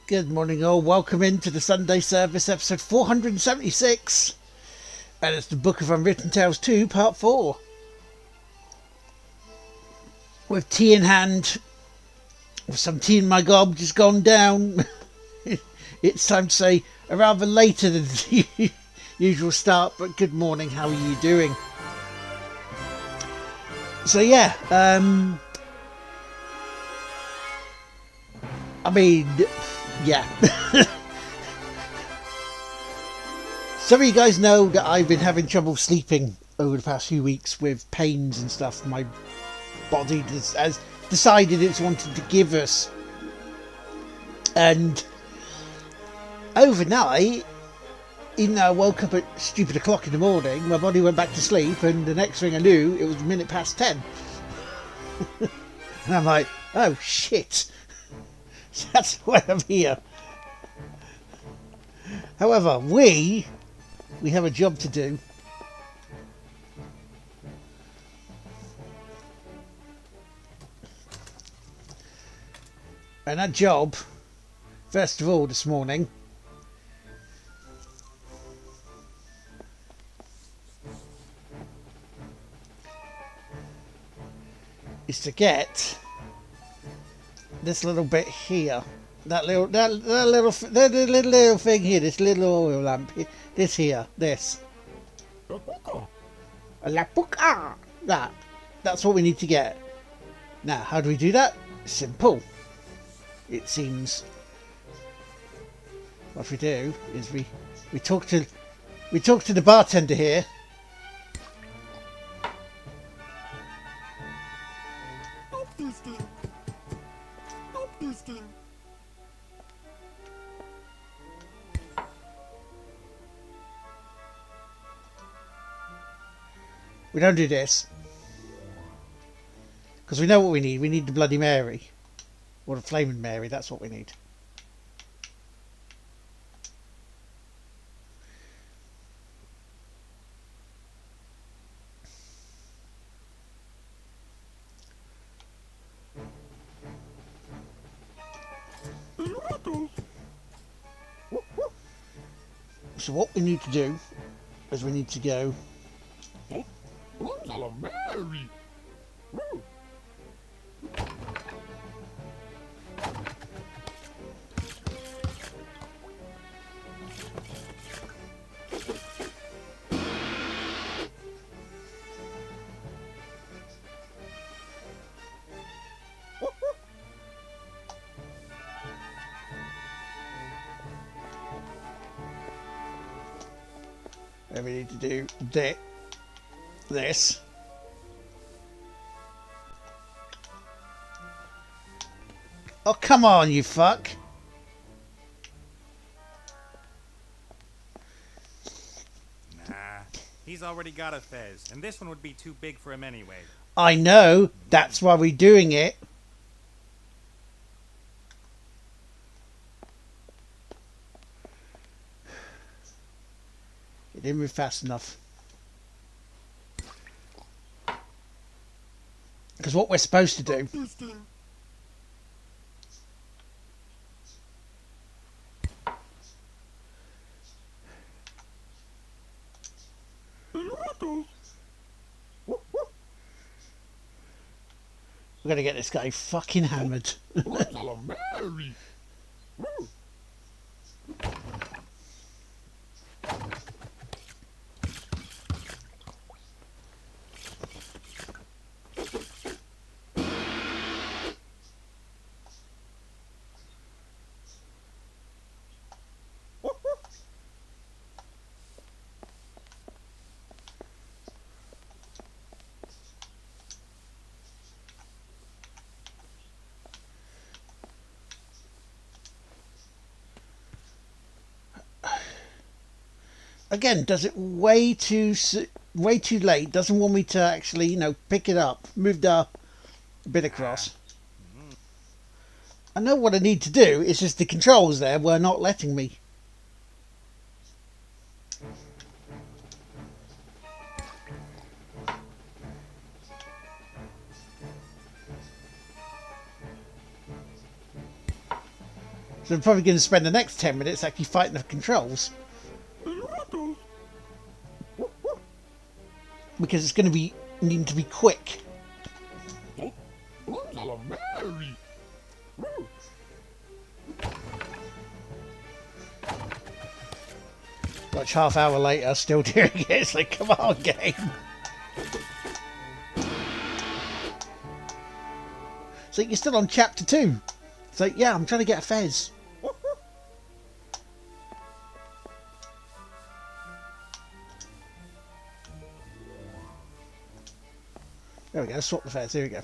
Good morning, all. Welcome into the Sunday service, episode 476. And it's the Book of Unwritten Tales 2, part 4. With tea in hand, with some tea in my gob just gone down. It's time to say a rather later than the usual start, but good morning, how are you doing? So yeah, yeah. Some of you guys know that I've been having trouble sleeping over the past few weeks with pains and stuff. My body has decided it's wanted to give us. And overnight, even though I woke up at stupid o'clock in the morning, my body went back to sleep, and the next thing I knew, it was 10:15. And I'm like, oh shit. So that's why I'm here. However, we have a job to do. And that job, first of all, this morning, is to get this little bit here, that little thing here, this little oil lamp, this a lapuka. That's what we need to get. Now, how do we do that? Simple. It seems. What we do is we talk to the bartender here. We don't do this because we know what we need. We need the Bloody Mary or the Flaming Mary. That's what we need. So what we need to do is we need to go. Mary. And we need to do this. Oh, come on, you fuck. Nah, he's already got a fez, and this one would be too big for him anyway. I know, that's why we're doing it. It didn't move fast enough. Because what we're supposed to do we're going to get this guy fucking hammered. Again, does it way too late. Doesn't want me to actually, pick it up, move the bit across. I know what I need to do. It's just the controls there were not letting me. So I'm probably going to spend the next 10 minutes actually fighting the controls. Because it's going to be needing to be quick. Watch half hour later, still doing it. It's like, come on, game. So you're still on chapter 2. So yeah, I'm trying to get a fez. There we go, swap the fez, here we go.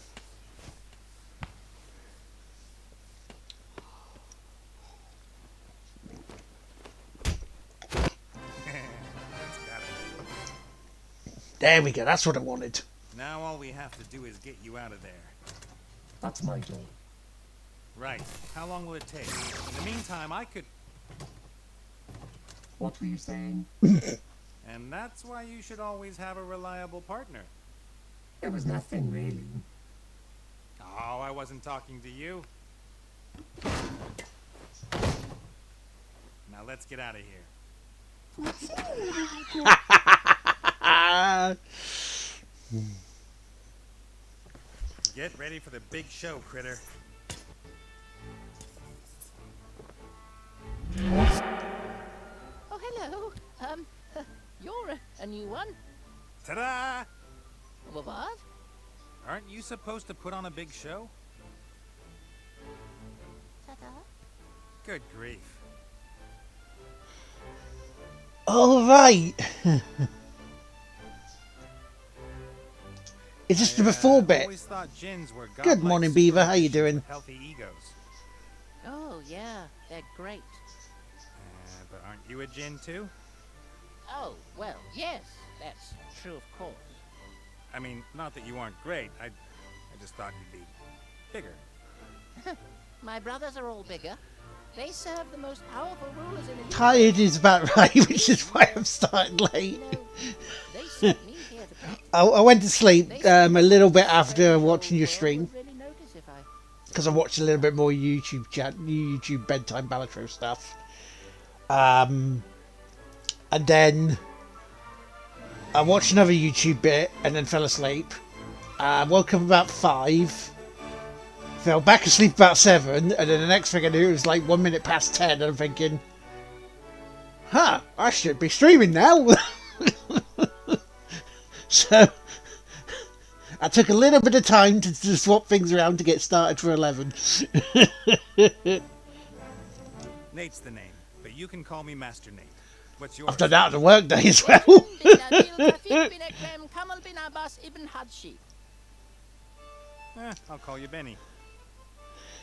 There we go, that's what I wanted. Now all we have to do is get you out of there. That's my job. Right. How long will it take? In the meantime, I could... What were you saying? And that's why you should always have a reliable partner. It was nothing really. Oh, I wasn't talking to you. Now let's get out of here. Get ready for the big show, critter. Oh, hello. You're a new one. Ta-da! What? Aren't you supposed to put on a big show? Ta-da. Good grief. All right. Is this the before bit? Always thought gins were Good godlike morning, Beaver. How you superstitions doing? with healthy egos. Oh, yeah. They're great. But aren't you a gin too? Oh, well, yes. That's true, of course. I mean, not that you aren't great. I just thought you'd be bigger. My brothers are all bigger. They serve the most powerful rulers in the universe. Tired is about right, which is why I'm starting late. You know, they sent me here to practice. I went to sleep a little bit after watching your stream. Would really notice if I... Because I watched a little bit more YouTube bedtime Balatro stuff. And then I watched another YouTube bit and then fell asleep. Woke up about 5. Fell back asleep about 7. And then the next thing I knew, it was like 1 minute past 10. And I'm thinking, I should be streaming now. So I took a little bit of time to swap things around to get started for 11. Nate's the name, but you can call me Master Nate. What's yours? I've done that on the work day as well. I'll call you Benny.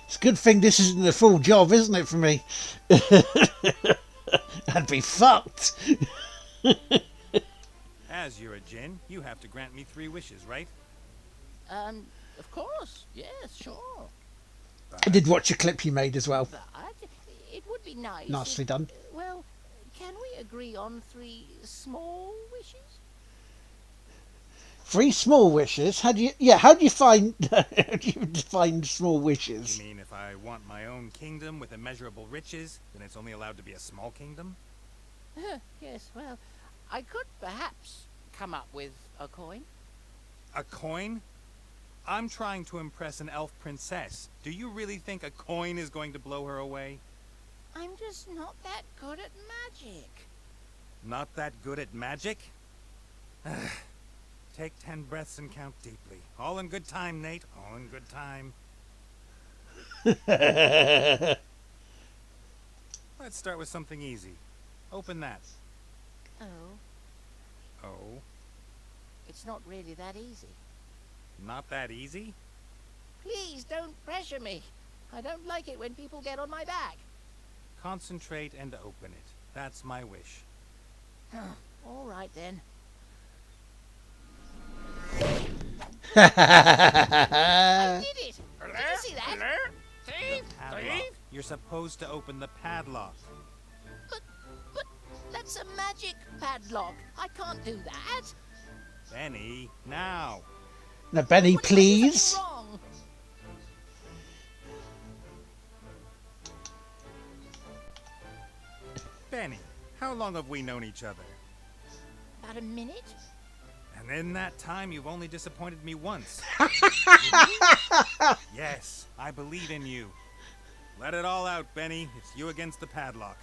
It's a good thing this isn't a full job, isn't it, for me? I'd be fucked. As you're a djinn, you have to grant me 3 wishes, right? Of course. Yes, sure. I did watch a clip you made as well. But it would be nice. Nicely done. Well, can we agree on 3 small wishes? 3 small wishes? How do you find how do you define small wishes? You mean if I want my own kingdom with immeasurable riches, then it's only allowed to be a small kingdom? Yes, well, I could perhaps come up with a coin. A coin? I'm trying to impress an elf princess. Do you really think a coin is going to blow her away? I'm just not that good at magic. Not that good at magic? Take 10 breaths and count deeply. All in good time, Nate. All in good time. Let's start with something easy. Open that. Oh, Oh, it's not really that easy. not that easy? Please don't pressure me. I don't like it when people get on my back. Concentrate and open it. That's my wish. All right then. I did it! Did you see that? Thief! Padlock. You're supposed to open the padlock. But that's a magic padlock. I can't do that. Benny, now. Now, Benny, What if I do something please. wrong? Benny, how long have we known each other? About a minute? And in that time, you've only disappointed me once. Yes, I believe in you. Let it all out, Benny. It's you against the padlock.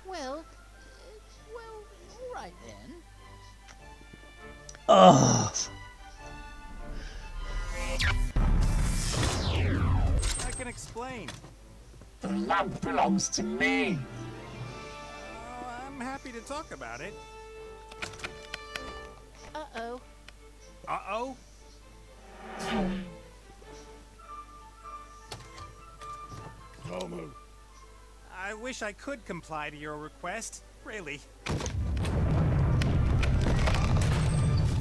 Well, all right then. Oh, I can explain. The lamp belongs to me. I'm happy to talk about it. Uh-oh. Uh-oh? Tomu. I wish I could comply to your request. Really.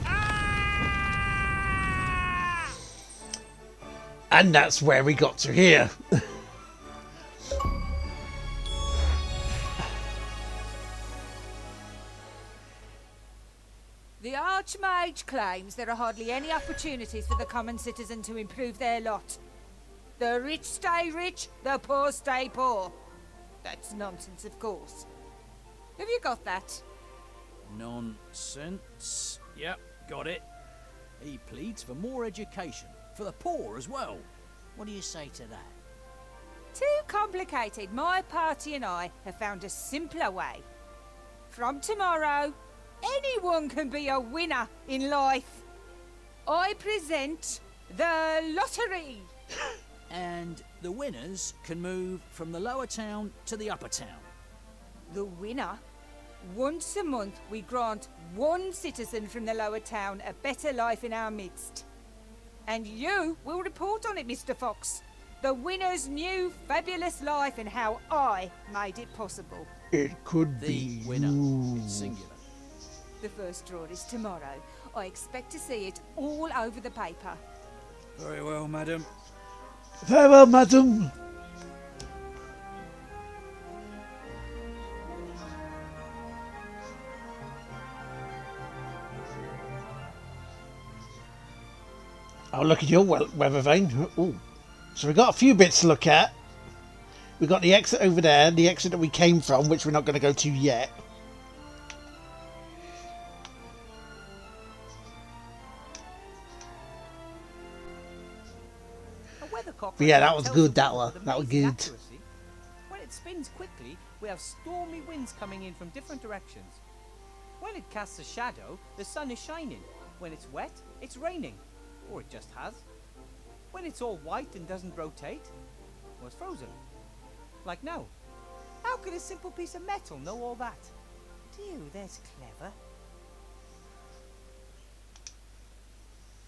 Ah! and that's where we got to here. The Archmage claims there are hardly any opportunities for the common citizen to improve their lot. The rich stay rich, the poor stay poor. That's nonsense, of course. Have you got that? Nonsense. Yep, got it. He pleads for more education, for the poor as well. What do you say to that? Too complicated. My party and I have found a simpler way. From tomorrow, anyone can be a winner in life. I present the lottery. And the winners can move from the lower town to the upper town. The winner? Once a month, we grant one citizen from the lower town a better life in our midst. And you will report on it, Mr. Fox. The winner's new fabulous life and how I made it possible. It could The be winner. you. It's singular. The first draw is tomorrow. I expect to see it all over the paper. Very well, madam. Farewell, madam. Oh, look at your weather vane. Ooh. So we've got a few bits to look at. We've got the exit over there, the exit that we came from, which we're not going to go to yet. But yeah, that was good, that one. That was good. When it spins quickly, we have stormy winds coming in from different directions. When it casts a shadow, the sun is shining. When it's wet, it's raining. Or it just has. When it's all white and doesn't rotate, well, it's frozen. Like now. How could a simple piece of metal know all that? Dear, that's clever.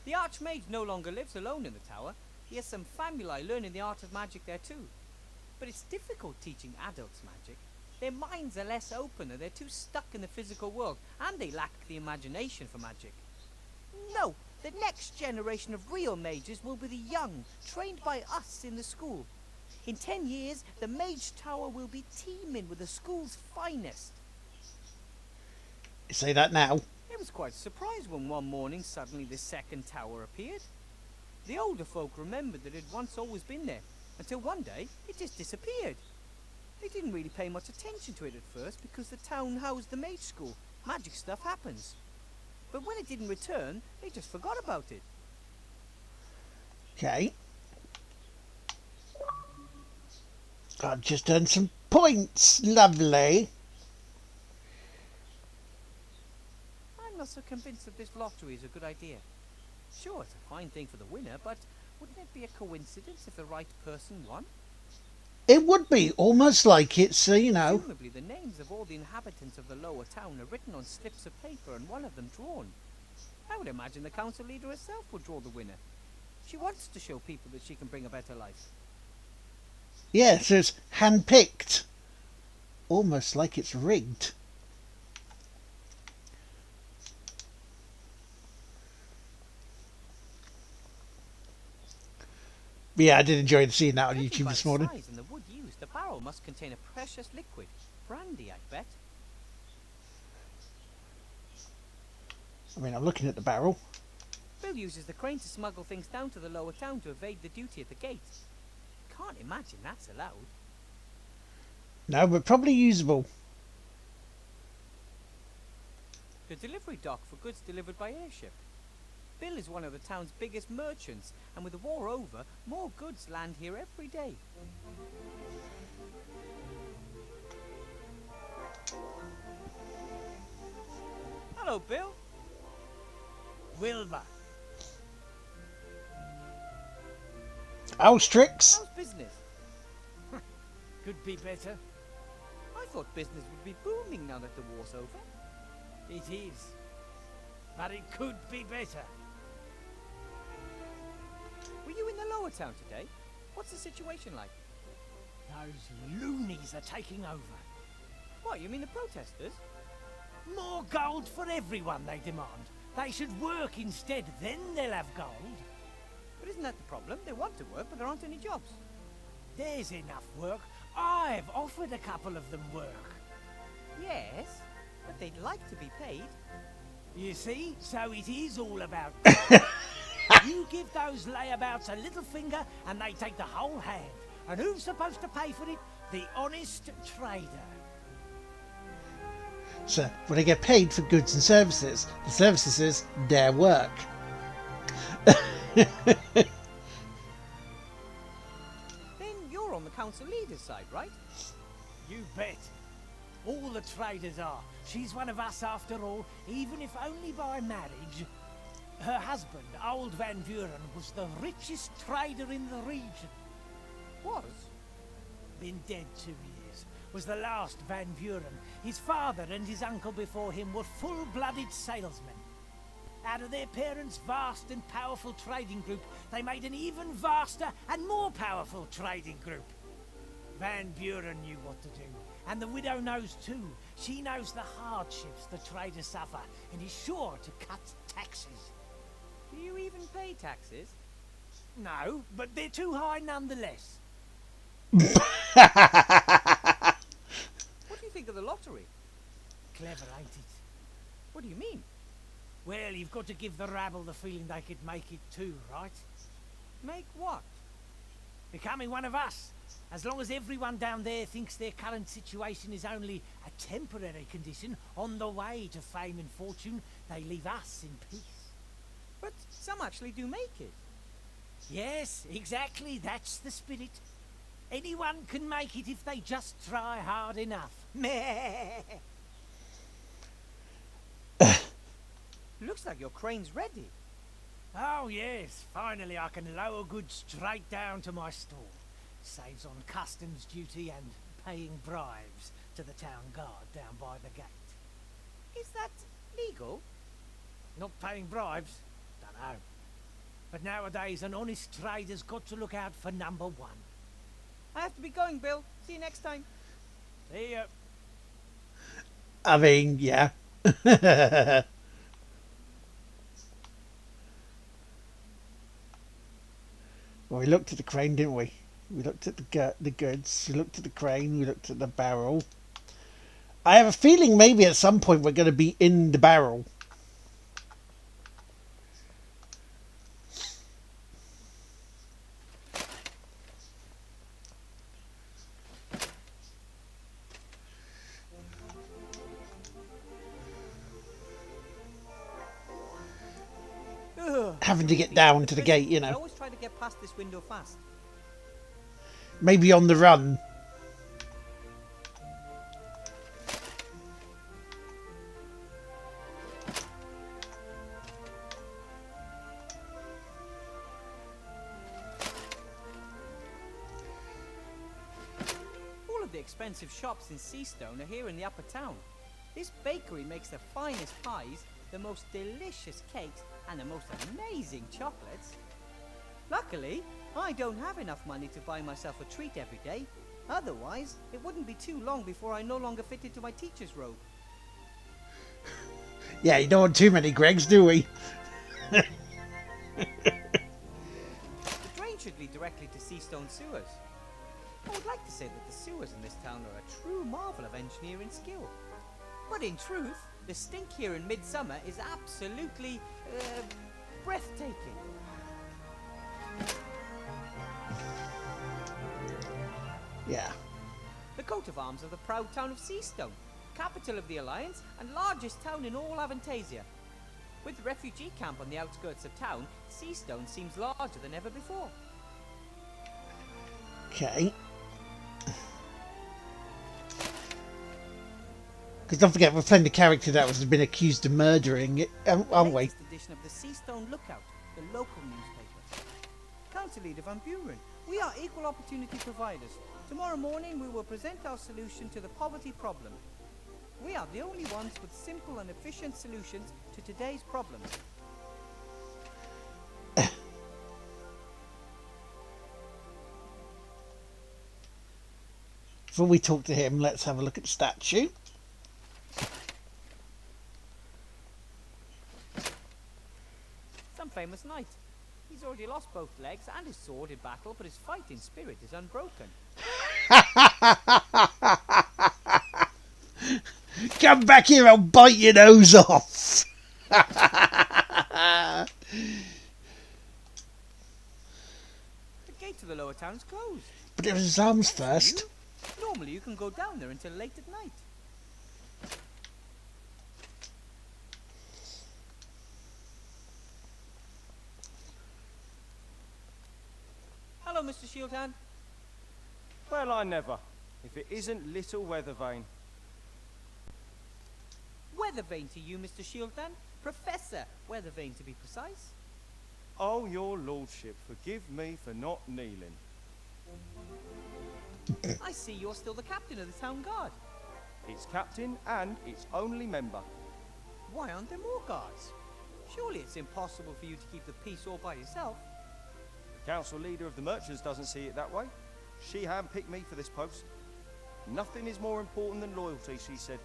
The Archmage no longer lives alone in the tower. He has some family learning the art of magic there too. But it's difficult teaching adults magic. Their minds are less open and they're too stuck in the physical world, and they lack the imagination for magic. No, the next generation of real mages will be the young, trained by us in the school. In 10 years, the Mage Tower will be teeming with the school's finest. You say that now. I was quite surprised when one morning suddenly the second tower appeared. The older folk remembered that it had once always been there, until one day it just disappeared. They didn't really pay much attention to it at first because the town housed the mage school. Magic stuff happens. But when it didn't return, they just forgot about it. Okay. I've just earned some points. Lovely. I'm not so convinced that this lottery is a good idea. Sure, it's a fine thing for the winner, but wouldn't it be a coincidence if the right person won? It would be almost like it's, you know. Presumably the names of all the inhabitants of the lower town are written on slips of paper and one of them drawn. I would imagine the council leader herself would draw the winner. She wants to show people that she can bring a better life. Yeah, so it's hand-picked. Almost like it's rigged. But yeah, I did enjoy seeing that on Judging YouTube by this the morning. size and the wood used, the barrel must contain a precious liquid. Brandy, I bet. I mean, I'm looking at the barrel. Bill uses the crane to smuggle things down to the lower town to evade the duty at the gate. Can't imagine that's allowed. No, but probably usable. The delivery dock for goods delivered by airship. Bill is one of the town's biggest merchants, and with the war over, more goods land here every day. Hello, Bill. Wilbur. Austrix. How's business? Could be better. I thought business would be booming now that the war's over. It is. But it could be better. Were you in the lower town today? What's the situation like? Those loonies are taking over. What, you mean the protesters? More gold for everyone, they demand. They should work instead, then they'll have gold. But isn't that the problem? They want to work, but there aren't any jobs. There's enough work. I've offered a couple of them work. Yes, but they'd like to be paid. You see? So it is all about... You give those layabouts a little finger and they take the whole hand. And who's supposed to pay for it? The honest trader. So, when they get paid for goods and services, the services is their work. Then you're on the council leader's side, right? You bet. All the traders are. She's one of us after all, even if only by marriage. Her husband, old Van Buren, was the richest trader in the region. Was? Been dead 2 years. Was the last Van Buren. His father and his uncle before him were full-blooded salesmen. Out of their parents' vast and powerful trading group, they made an even vaster and more powerful trading group. Van Buren knew what to do, and the widow knows too. She knows the hardships the traders suffer, and is sure to cut taxes. Do you even pay taxes? No, but they're too high nonetheless. What do you think of the lottery? Clever, ain't it? What do you mean? Well, you've got to give the rabble the feeling they could make it too, right? Make what? Becoming one of us. As long as everyone down there thinks their current situation is only a temporary condition on the way to fame and fortune, they leave us in peace. But some actually do make it. Yes, exactly, that's the spirit. Anyone can make it if they just try hard enough. Meh. Looks like your crane's ready. Oh yes, finally I can lower goods straight down to my store. Saves on customs duty and paying bribes to the town guard down by the gate. Is that legal? Not paying bribes? Dunno. But nowadays an honest trader's got to look out for number one. I have to be going, Bill. See you next time. See ya. I mean, yeah. Well, we looked at the crane, didn't we? We looked at the goods. We looked at the crane. We looked at the barrel. I have a feeling maybe at some point we're going to be in the barrel. Having to get down to the gate, you I know. always try to get past this window fast. Maybe on the run. All of the expensive shops in Seastone are here in the upper town. This bakery makes the finest pies, the most delicious cakes, and the most amazing chocolates. Luckily, I don't have enough money to buy myself a treat every day. Otherwise, it wouldn't be too long before I no longer fit into my teacher's robe. Yeah, you don't want too many Gregs, do we? The drain should lead directly to Seastone sewers. I would like to say that the sewers in this town are a true marvel of engineering skill. But in truth, the stink here in midsummer is absolutely, breathtaking. Yeah. The coat of arms of the proud town of Seastone. capital of the Alliance and largest town in all Avantasia. With the refugee camp on the outskirts of town, Seastone seems larger than ever before. Okay. Because don't forget, we're playing the character that was been accused of murdering it, aren't we? Latest edition of the Seastone Lookout, the local newspaper. Council Leader Van Buren, we are equal opportunity providers. Tomorrow morning we will present our solution to the poverty problem. We are the only ones with simple and efficient solutions to today's problems. Before we talk to him, let's have a look at the statue. Some famous knight. He's already lost both legs and his sword in battle, but his fighting spirit is unbroken. Come back here, I'll bite your nose off. The gate to the lower town's closed. But it was his arms first. Normally you can go down there until late at night. Hello, Mr. Shieldhand. Well, I never. If it isn't little Weathervane. Weathervane to you, Mr. Shieldhand. Professor Weathervane, to be precise. Oh, your lordship, forgive me for not kneeling. I see you're still the captain of the town guard. Its captain and its only member. Why aren't there more guards? Surely it's impossible for you to keep the peace all by yourself. The council leader of the merchants doesn't see it that way. She handpicked me for this post. Nothing is more important than loyalty, she said.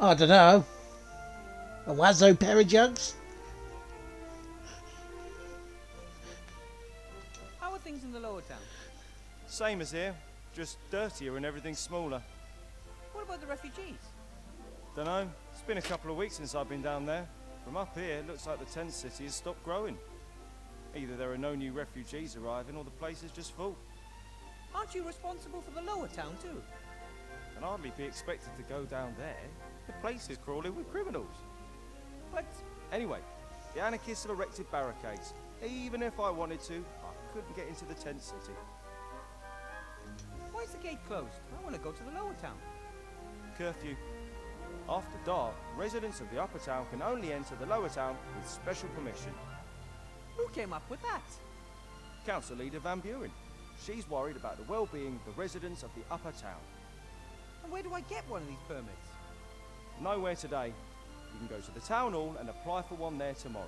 I don't know. A wazzo pair of jugs? How are things in the lower town? Same as here, just dirtier and everything smaller. What about the refugees? Dunno, it's been a couple of weeks since I've been down there. From up here, it looks like the tent city has stopped growing. Either there are no new refugees arriving or the place is just full. Aren't you responsible for the lower town too? Can hardly be expected to go down there. The place is crawling with criminals. But Anyway, the anarchists have erected barricades. Even if I wanted to, I couldn't get into the tent city. why is the gate closed? I want to go to the lower town. Curfew. After dark, residents of the upper town can only enter the lower town with special permission. Who came up with that? Council Leader Van Buren. She's worried about the well-being of the residents of the upper town. And where do I get one of these permits? Nowhere today. You can go to the town hall and apply for one there tomorrow.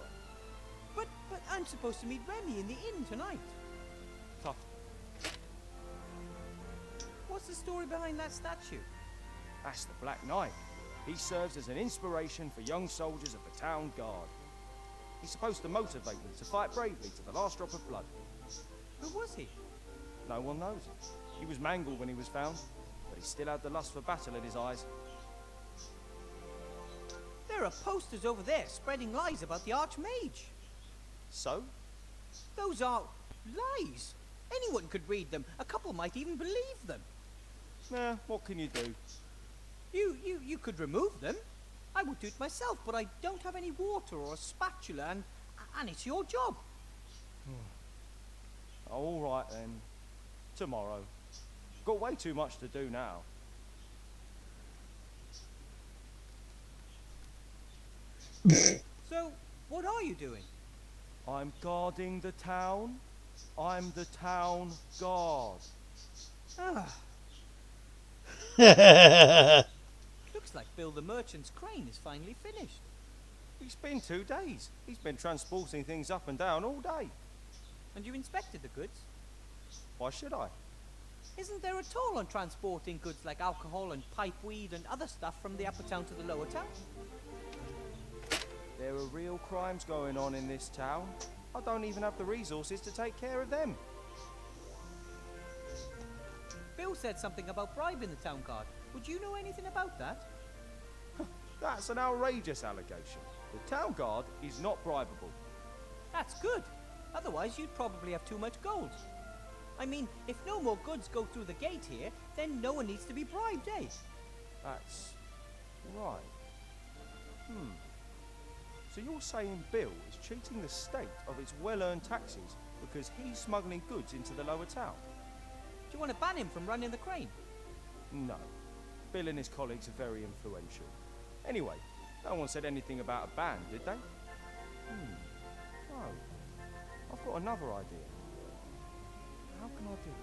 But I'm supposed to meet Remy in the inn tonight. Tough. What's the story behind that statue? That's the Black Knight. He serves as an inspiration for young soldiers of the town guard. He's supposed to motivate them to fight bravely to the last drop of blood. Who was he? No one knows. He was mangled when he was found, but he still had the lust for battle in his eyes. There are posters over there spreading lies about the Archmage. So? Those are lies. Anyone could read them. A couple might even believe them. What can you do? You could remove them. I would do it myself, but I don't have any water or a spatula, and it's your job. All right then. Tomorrow. Got way too much to do now. So, what are you doing? I'm guarding the town. I'm the town guard. Ah, looks like Bill the Merchant's crane is finally finished. It's been 2 days. He's been transporting things up and down all day. And you inspected the goods? Why should I? Isn't there a toll on transporting goods like alcohol and pipeweed and other stuff from the upper town to the lower town? There are real crimes going on in this town. I don't even have the resources to take care of them. Bill said something about bribing the town guard. Would you know anything about that? That's an outrageous allegation. The town guard is not bribable. That's good. Otherwise, you'd probably have too much gold. I mean, if no more goods go through the gate here, then no one needs to be bribed, eh? That's right. So you're saying Bill is cheating the state of its well-earned taxes because he's smuggling goods into the lower town? Do you want to ban him from running the crane? No. Bill and his colleagues are very influential. Anyway, no one said anything about a ban, did they? No. I've got another idea. How can I do it?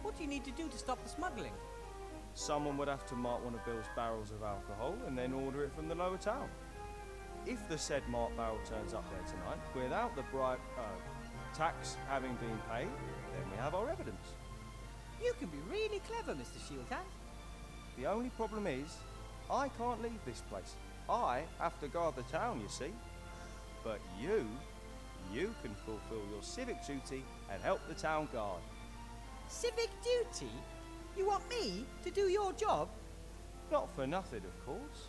What do you need to do to stop the smuggling? Someone would have to mark one of Bill's barrels of alcohol and then order it from the lower town. If the said marked barrel turns up there tonight without the tax having been paid, then we have our evidence. You can be really clever, Mr. Shieldhand. The only problem is, I can't leave this place. I have to guard the town, you see. But you can fulfill your civic duty and help the town guard. Civic duty? You want me to do your job? Not for nothing, of course.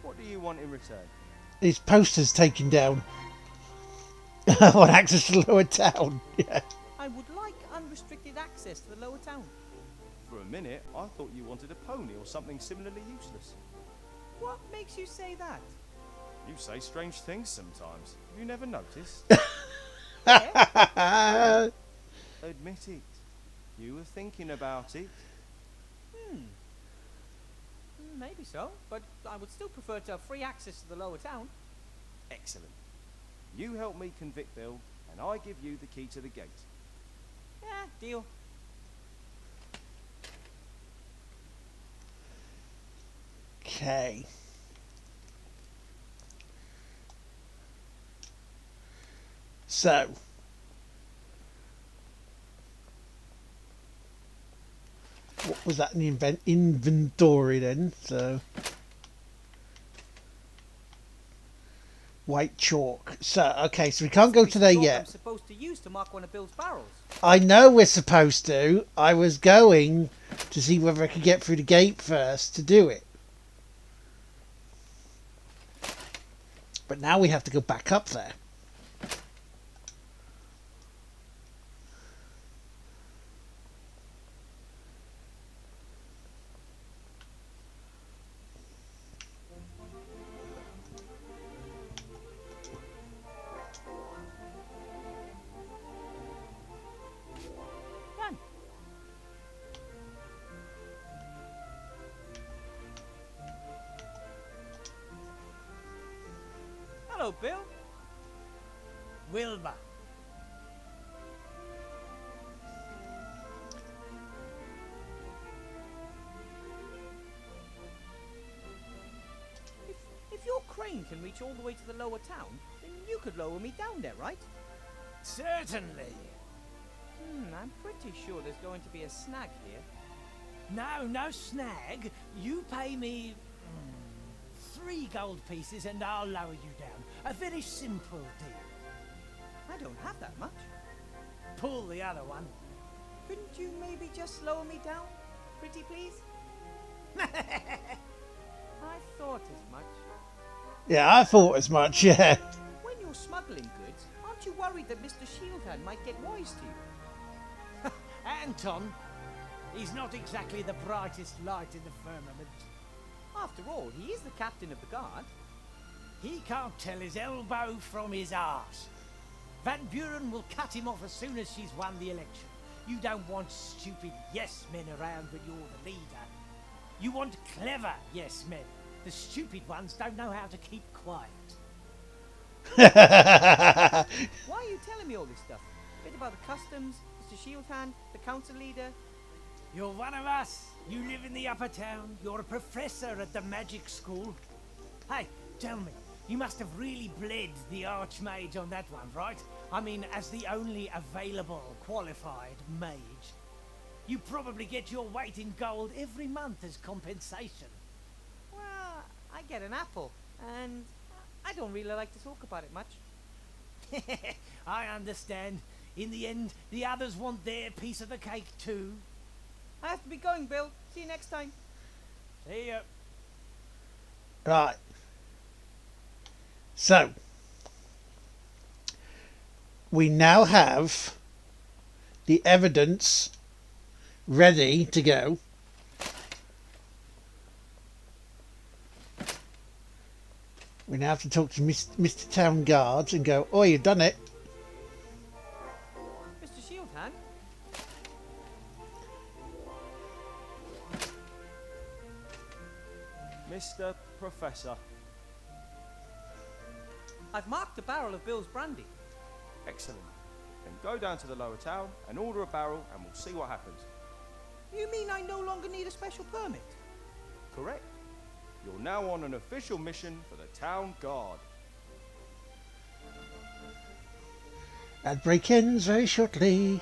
What do you want in return? His poster's taken down. I want access to Lower Town. Yeah. I would like unrestricted access to the lower town. For a minute, I thought you wanted a pony or something similarly useless. What makes you say that? You say strange things sometimes. Have you never noticed? Admit it. You were thinking about it. Maybe so, but I would still prefer to have free access to the lower town. Excellent. You help me convict Bill, and I give you the key to the gate. Yeah, deal. Okay. So. What was that in the inventory then? So. White chalk. So, okay, so we can't go to there yet. I'm supposed to use to mark one of Bill's barrels. I know we're supposed to. I was going to see whether I could get through the gate first to do it. But now we have to go back up there. Hello, Bill. Wilbur. If your crane can reach all the way to the lower town, then you could lower me down there, right? Certainly. I'm pretty sure there's going to be a snag here. No snag. You pay me 3 gold pieces and I'll lower you down. A very simple deal. I don't have that much. Pull the other one. Couldn't you maybe just lower me down? Pretty please? I thought as much. Yeah, I thought as much, yeah. When you're smuggling goods, aren't you worried that Mr. Shieldhand might get wise to you? Anton, he's not exactly the brightest light in the firmament. After all, he is the captain of the guard. He can't tell his elbow from his arse. Van Buren will cut him off as soon as she's won the election. You don't want stupid yes men around when you're the leader. You want clever yes men. The stupid ones don't know how to keep quiet. Why are you telling me all this stuff? A bit about the customs, Mr. Shieldhand, the council leader. You're one of us. You live in the upper town. You're a professor at the magic school. Hey, tell me, you must have really bled the Archmage on that one, right? I mean, as the only available qualified mage. You probably get your weight in gold every month as compensation. Well, I get an apple, and I don't really like to talk about it much. I understand. In the end, the others want their piece of the cake too. I have to be going, Bill. See you next time. See ya. Right. So, we now have the evidence ready to go. We now have to talk to Mr. Town Guards and go, oh, you've done it. Mr. Shieldhand? Mr. Professor. I've marked a barrel of Bill's brandy. Excellent. Then go down to the lower town and order a barrel and we'll see what happens. You mean I no longer need a special permit? Correct. You're now on an official mission for the town guard. Ad break ends very shortly.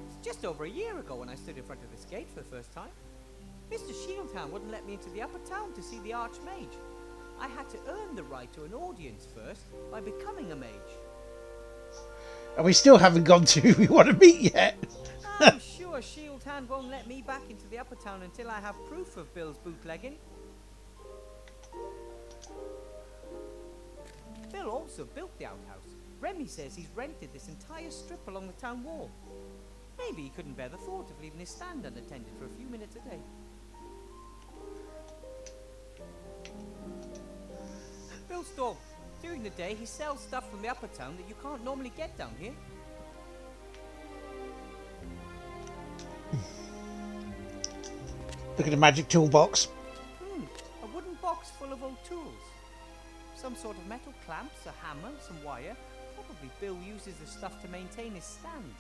It's just over a year ago when I stood in front of this gate for the first time. Mr. Shieldhand wouldn't let me into the upper town to see the Archmage. I had to earn the right to an audience first by becoming a mage. And we still haven't gone to who we want to meet yet. I'm sure Shieldhand won't let me back into the upper town until I have proof of Bill's bootlegging. Bill also built the outhouse. Remy says he's rented this entire strip along the town wall. Maybe he couldn't bear the thought of leaving his stand unattended for a few minutes a day. Bill's store. During the day, he sells stuff from the upper town that you can't normally get down here. Look at the magic toolbox. A wooden box full of old tools. Some sort of metal clamps, a hammer, some wire. Probably Bill uses the stuff to maintain his stand.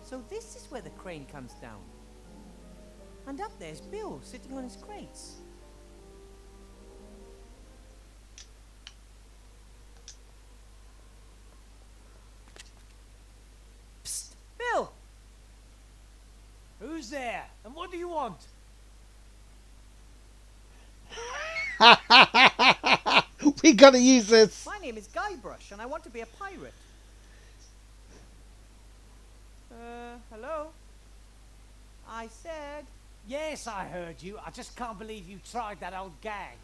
So this is where the crane comes down. And up there's Bill sitting on his crates. Psst! Bill! Who's there? And what do you want? We gotta use this. My name is Guybrush and I want to be a pirate. Hello? I said... Yes, I heard you. I just can't believe you tried that old gag.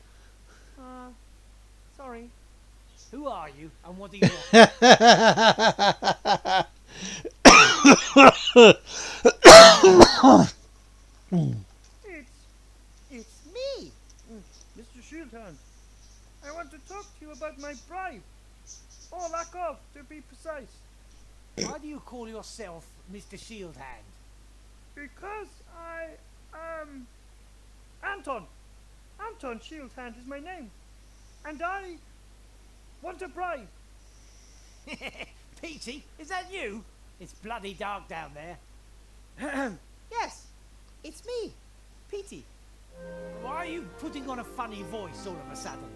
Sorry. Who are you and what do you want? It's me! Mr. Shieldhand, I want to talk to you about my bribe. Or lack of, to be precise. Why do you call yourself Mr. Shieldhand? Because I am Anton. Anton Shieldhand is my name. And I want a bribe. Petey, is that you? It's bloody dark down there. Yes, it's me, Petey. Why are you putting on a funny voice all of a sudden?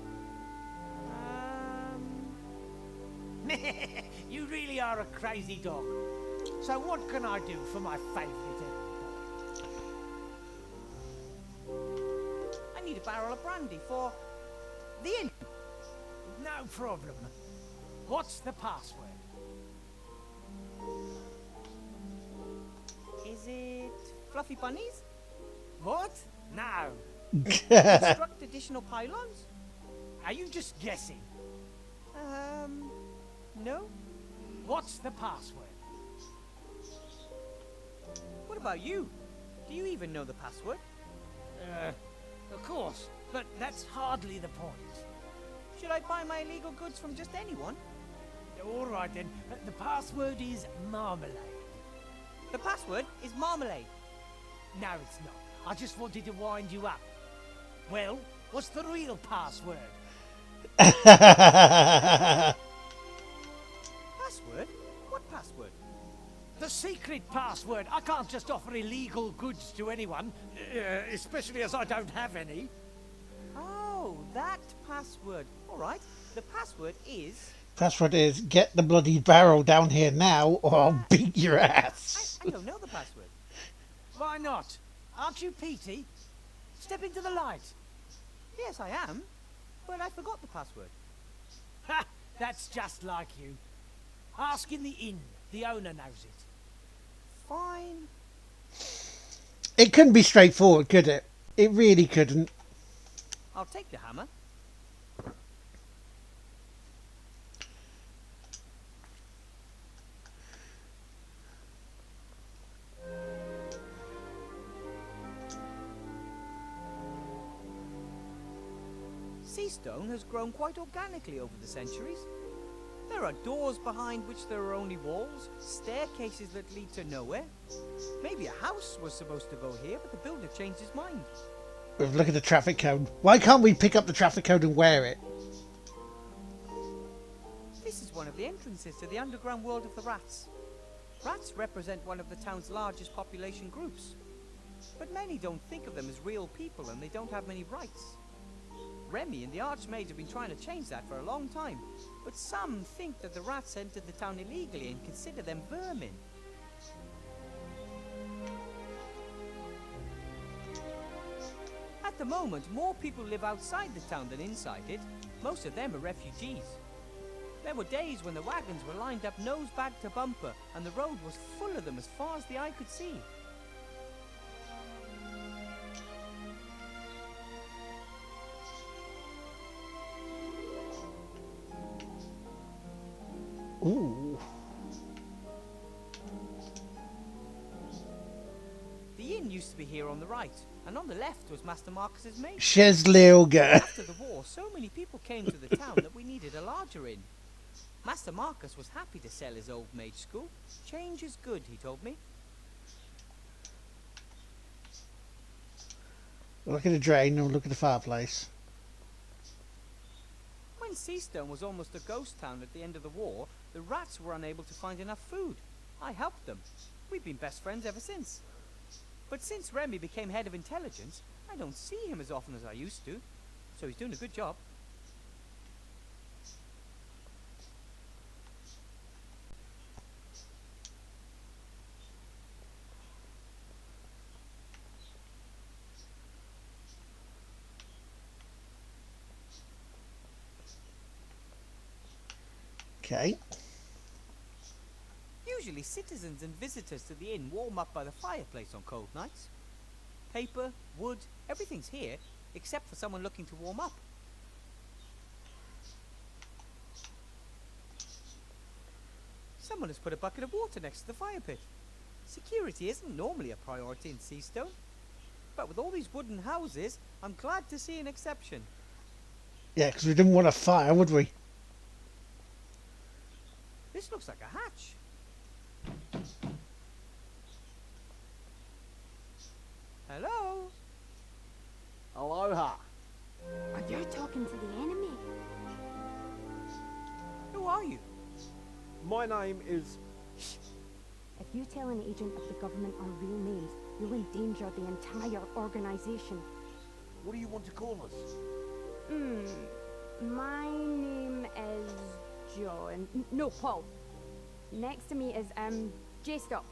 You really are a crazy dog. So what can I do for my favourite boy? I need a barrel of brandy for the inn. No problem. What's the password? Is it fluffy bunnies? What? No. Construct additional pylons? Are you just guessing? No. What's the password? What about you? Do you even know the password? Of course, but that's hardly the point. Should I buy my illegal goods from just anyone? All right then, the password is marmalade. The password is marmalade. No, it's not. I just wanted to wind you up. Well, what's the real password? Password? What password? The secret password. I can't just offer illegal goods to anyone, especially as I don't have any. Oh, that password. All right. The password is... Password is, get the bloody barrel down here now or I'll beat your ass. I don't know the password. Why not? Aren't you Petey? Step into the light. Yes, I am. But I forgot the password. Ha! That's just like you. Ask in the inn. The owner knows it. Fine. It couldn't be straightforward, could it? It really couldn't. I'll take the hammer. Seastone has grown quite organically over the centuries. There are doors behind which there are only walls, staircases that lead to nowhere. Maybe a house was supposed to go here, but the builder changed his mind. Look at the traffic cone. Why can't we pick up the traffic cone and wear it? This is one of the entrances to the underground world of the rats. Rats represent one of the town's largest population groups. But many don't think of them as real people, and they don't have many rights. Remy and the Archmage have been trying to change that for a long time, but some think that the rats entered the town illegally and consider them vermin. At the moment, more people live outside the town than inside it. Most of them are refugees. There were days when the wagons were lined up nose bag to bumper, and the road was full of them as far as the eye could see. Ooh. The inn used to be here on the right, and on the left was Master Marcus's mate. Chez Lilga. After the war, so many people came to the town that we needed a larger inn. Master Marcus was happy to sell his old mage school. Change is good, he told me. Look at the drain and look at the fireplace. When Seastone was almost a ghost town at the end of the war, the rats were unable to find enough food. I helped them. We've been best friends ever since. But since Remy became head of intelligence, I don't see him as often as I used to. So he's doing a good job. Okay. Usually citizens and visitors to the inn warm up by the fireplace on cold nights. Paper, wood, everything's here, except for someone looking to warm up. Someone has put a bucket of water next to the fire pit. Security isn't normally a priority in Seastone. But with all these wooden houses, I'm glad to see an exception. Yeah, because we didn't want a fire, would we? This looks like a hatch. Hello? Aloha. Are you talking to the enemy? Who are you? My name is... If you tell an agent of the government our real names, you'll endanger the entire organization. What do you want to call us? My name is John. No, Paul. Next to me is, J-Stop.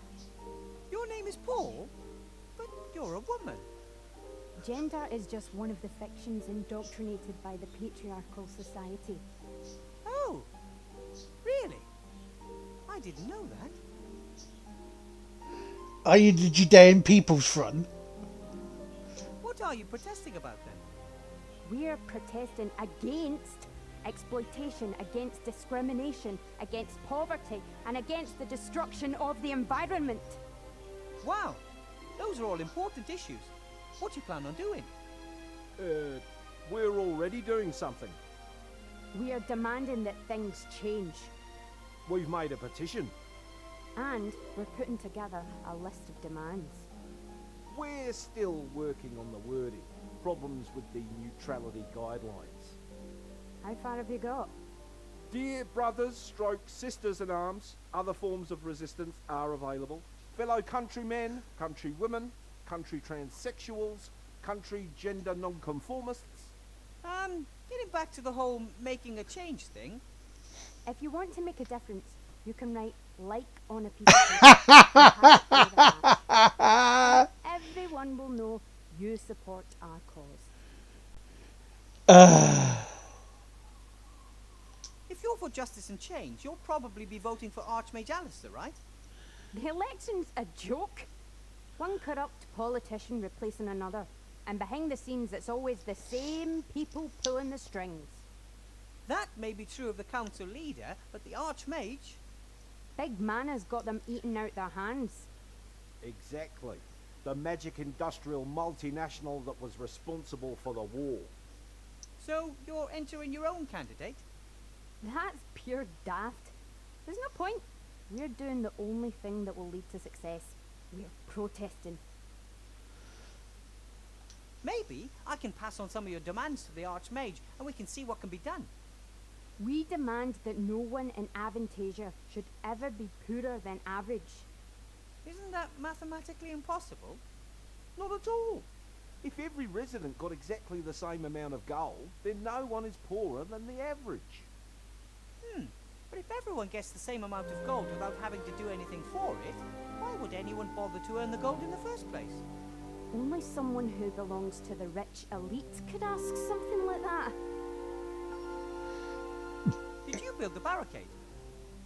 Your name is Paul? But you're a woman. Gender is just one of the fictions indoctrinated by the patriarchal society. Oh, really? I didn't know that. Are you the Judean People's Front? What are you protesting about then? We're protesting against exploitation, against discrimination, against poverty, and against the destruction of the environment. Wow, those are all important issues. What do you plan on doing? We're already doing something. We are demanding that things change. We've made a petition. And we're putting together a list of demands. We're still working on the wording. Problems with the neutrality guidelines. How far have you got? Dear brothers, stroke sisters in arms, other forms of resistance are available. Fellow countrymen, countrywomen, country transsexuals, country gender nonconformists. Getting back to the whole making a change thing. If you want to make a difference, you can write like on a piece of paper. Everyone will know you support our cause. If you're for justice and change, you'll probably be voting for Archmage Alistair, right? The election's a joke. One corrupt politician replacing another. And behind the scenes, it's always the same people pulling the strings. That may be true of the council leader, but the Archmage... Big man has got them eating out their hands. Exactly. The magic industrial multinational that was responsible for the war. So, you're entering your own candidate? That's pure daft. There's no point. We're doing the only thing that will lead to success. We're protesting. Maybe I can pass on some of your demands to the Archmage, and we can see what can be done. We demand that no one in Avantasia should ever be poorer than average. Isn't that mathematically impossible? Not at all. If every resident got exactly the same amount of gold, then no one is poorer than the average. But if everyone gets the same amount of gold without having to do anything for it, why would anyone bother to earn the gold in the first place? Only someone who belongs to the rich elite could ask something like that. Did you build the barricade?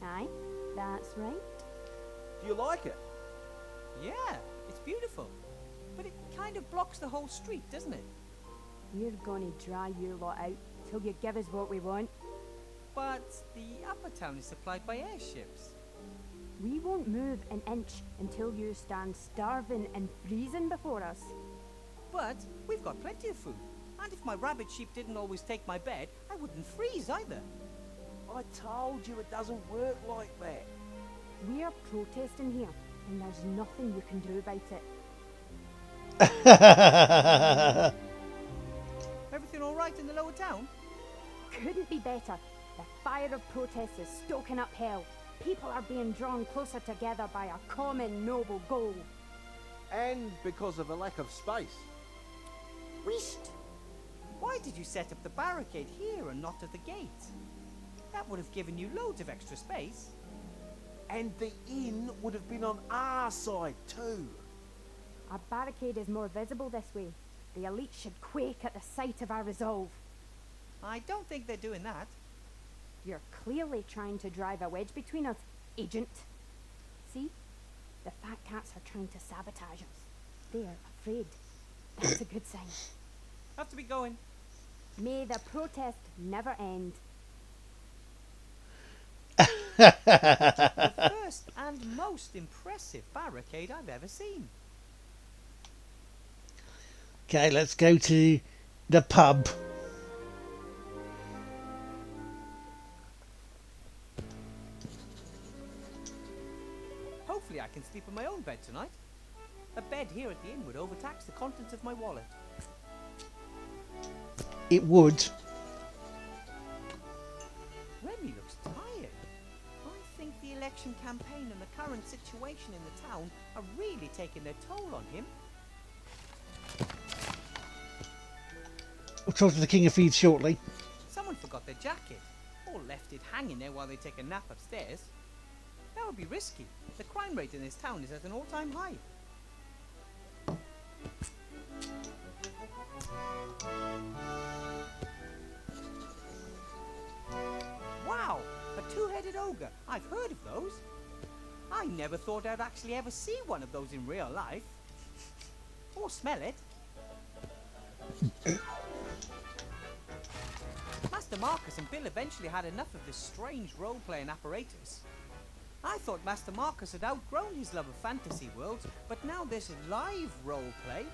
Aye, that's right. Do you like it? Yeah, it's beautiful. But it kind of blocks the whole street, doesn't it? We're gonna dry your lot out till you give us what we want. But the upper town is supplied by airships. We won't move an inch until you stand starving and freezing before us. But we've got plenty of food. And if my rabbit sheep didn't always take my bed, I wouldn't freeze either. I told you it doesn't work like that. We are protesting here, and there's nothing you can do about it. Everything all right in the lower town? Couldn't be better. The fire of protest is stoking up hell. People are being drawn closer together by a common noble goal. And because of a lack of space. Wheesht! Why did you set up the barricade here and not at the gate? That would have given you loads of extra space. And the inn would have been on our side too. Our barricade is more visible this way. The elite should quake at the sight of our resolve. I don't think they're doing that. You're clearly trying to drive a wedge between us, Agent. See? The fat cats are trying to sabotage us. They're afraid. That's a good sign. Have to be going. May the protest never end. The first and most impressive barricade I've ever seen. Okay, let's go to the pub. Hopefully I can sleep in my own bed tonight. A bed here at the inn would overtax the contents of my wallet. It would. Remy looks tired. I think the election campaign and the current situation in the town are really taking their toll on him. We'll talk to the King of Thieves shortly. Someone forgot their jacket, or left it hanging there while they take a nap upstairs. That would be risky. The crime rate in this town is at an all-time high. Wow, a two-headed ogre. I've heard of those. I never thought I'd actually ever see one of those in real life. Or smell it. Master Marcus and Bill eventually had enough of this strange role-playing apparatus. I thought Master Marcus had outgrown his love of fantasy worlds, but now this live role-play,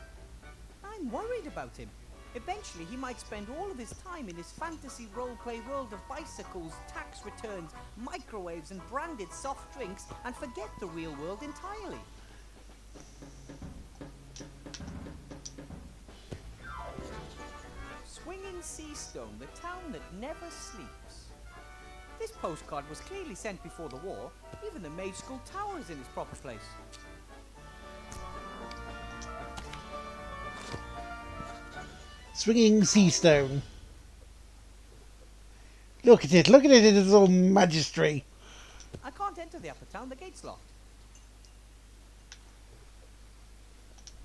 I'm worried about him. Eventually he might spend all of his time in his fantasy role-play world of bicycles, tax returns, microwaves and branded soft drinks and forget the real world entirely. Swinging Seastone, the town that never sleeps. This postcard was clearly sent before the war. Even the Mage School Tower is in its proper place. Swinging Seastone. Look at it in its all majesty. I can't enter the upper town, the gate's locked.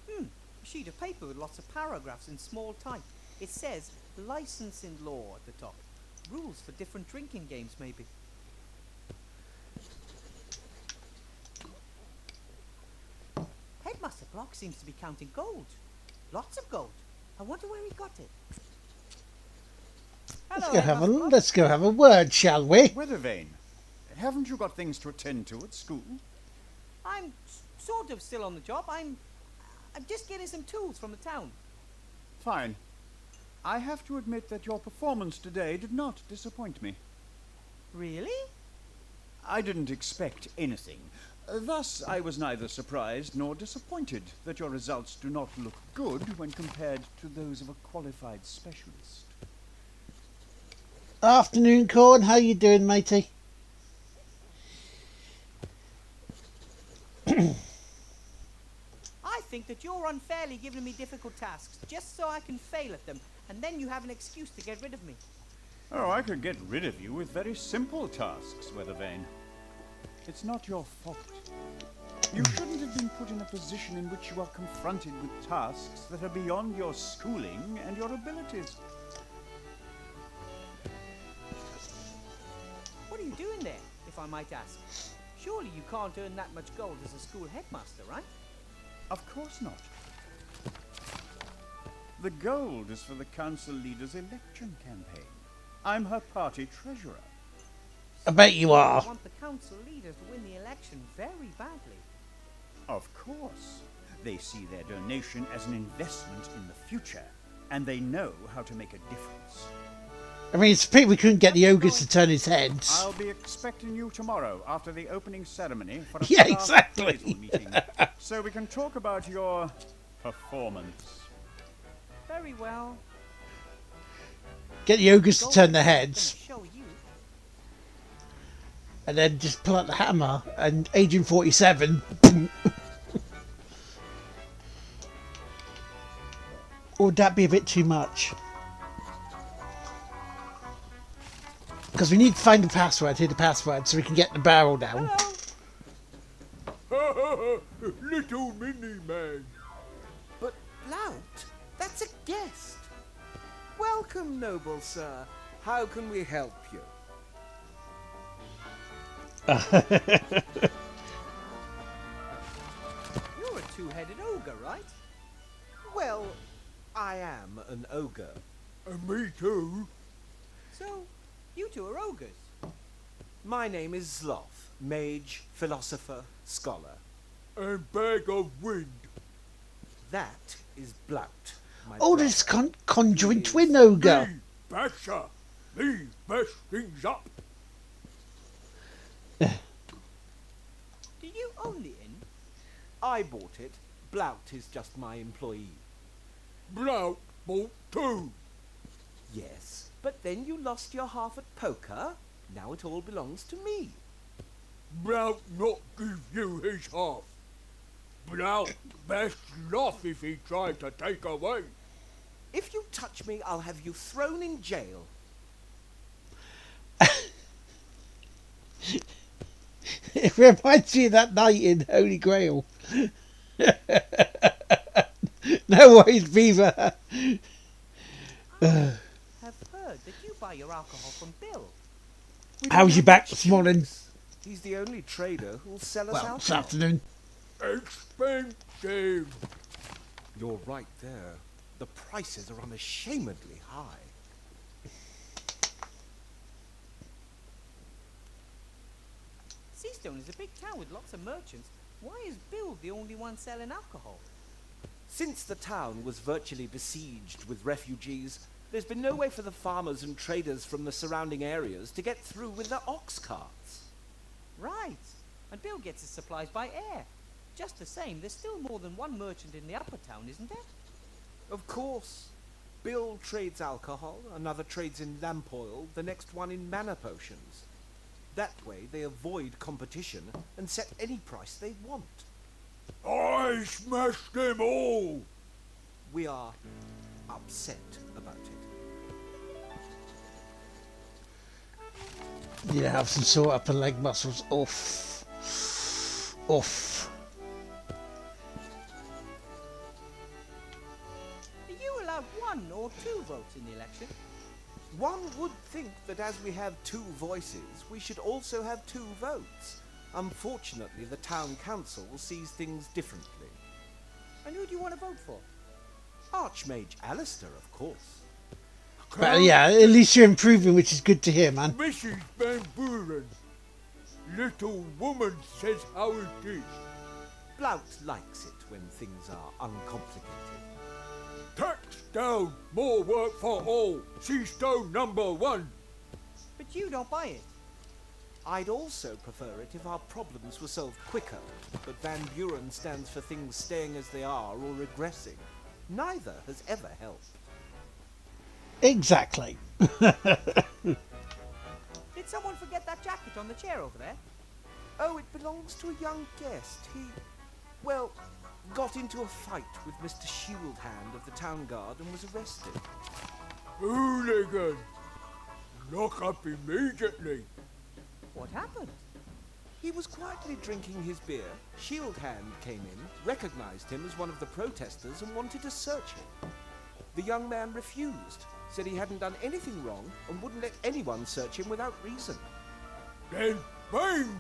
A sheet of paper with lots of paragraphs in small type. It says, licensing law at the top. rules for different drinking games, maybe. Headmaster Block seems to be counting gold. Lots of gold. I wonder where he got it. Hello, Let's go have a word, shall we? Weathervane, haven't you got things to attend to at school? I'm sort of still on the job. I'm just getting some tools from the town. Fine. I have to admit that your performance today did not disappoint me. Really? I didn't expect anything. Thus, I was neither surprised nor disappointed that your results do not look good when compared to those of a qualified specialist. Afternoon, Corn. How you doing, matey? I think that you're unfairly giving me difficult tasks just so I can fail at them, and then you have an excuse to get rid of me. Oh, I could get rid of you with very simple tasks, Weathervane. It's not your fault. You shouldn't have been put in a position in which you are confronted with tasks that are beyond your schooling and your abilities. What are you doing there, if I might ask? Surely you can't earn that much gold as a school headmaster, right? Of course not. The gold is for the council leader's election campaign. I'm her party treasurer. I bet you are. I want the council leader to win the election very badly. Of course. They see their donation as an investment in the future, and they know how to make a difference. I mean, it's a pity we couldn't get the ogres to turn his heads. I'll be expecting you tomorrow after the opening ceremony for a Yeah, staff exactly. appraisal meeting, so we can talk about your performance. Very well. Get the ogres to turn their heads. Show you. And then just pull out the hammer and Agent 47. Or would that be a bit too much? Because we need to find the password, hit the password, so we can get the barrel down. Little mini man. But Blount, that's a guest. Welcome, noble sir. How can we help you? You're a two-headed ogre, right? Well, I am an ogre. And me too. So, you two are ogres. My name is Sloth, mage, philosopher, scholar. And bag of wind. That is Blount. my Oh, brother. this conjoined twin ogre. Me, Basher. Me, best things up. Do you own the inn? I bought it. Blount is just my employee. Blout bought two. Yes, but then you lost your half at poker. Now it all belongs to me. Blout not give you his half. Blout best laugh if he tried to take away. If you touch me, I'll have you thrown in jail. It reminds me of that night in Holy Grail. No worries, Beaver. Have heard that you buy your alcohol from Bill. We How don't was you have back much this morning? choice. He's the only trader who'll sell us Well, this alcohol. afternoon. Expensive. You're right there. The prices are unashamedly high. Seastone is a big town with lots of merchants. Why is Bill the only one selling alcohol? Since the town was virtually besieged with refugees, there's been no way for the farmers and traders from the surrounding areas to get through with their ox carts. Right. And Bill gets his supplies by air. Just the same, there's still more than one merchant in the upper town, isn't there? Of course. Bill trades alcohol, another trades in lamp oil, the next one in mana potions. That way they avoid competition and set any price they want. I smashed them all. We are upset about it. You have some sort of upper leg muscles off. Off. Are you allowed 1 or 2 votes in the election? One would think that as we have two voices, we should also have two votes. Unfortunately, the town council sees things differently. And who do you want to vote for? Archmage Alistair, of course. But yeah, at least you're improving, which is good to hear, man. Mrs. Van Buren. Little woman says how it is. Blount likes it when things are uncomplicated. Tax down, more work for all. Seastone #1. But you don't buy it. I'd also prefer it if our problems were solved quicker, but Van Buren stands for things staying as they are or regressing. Neither has ever helped. Exactly. Did someone forget that jacket on the chair over there? Oh, it belongs to a young guest. He, well, got into a fight with Mr. Shieldhand of the town guard and was arrested. Hooligan. Lock up immediately. What happened? He was quietly drinking his beer. Shieldhand came in, recognized him as one of the protesters and wanted to search him. The young man refused, said he hadn't done anything wrong and wouldn't let anyone search him without reason. Then bang!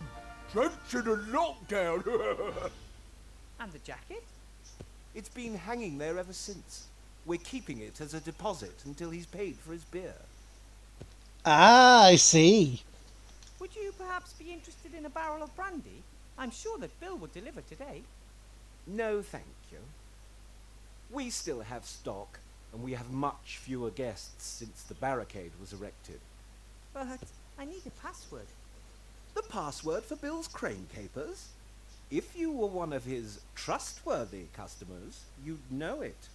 Trench in a lockdown. And the jacket? It's been hanging there ever since. We're keeping it as a deposit until he's paid for his beer. Ah, I see. Would you perhaps be interested in a barrel of brandy? I'm sure that Bill would deliver today. No, thank you. We still have stock, and we have much fewer guests since the barricade was erected. But I need a password. The password for Bill's crane capers? If you were one of his trustworthy customers, you'd know it.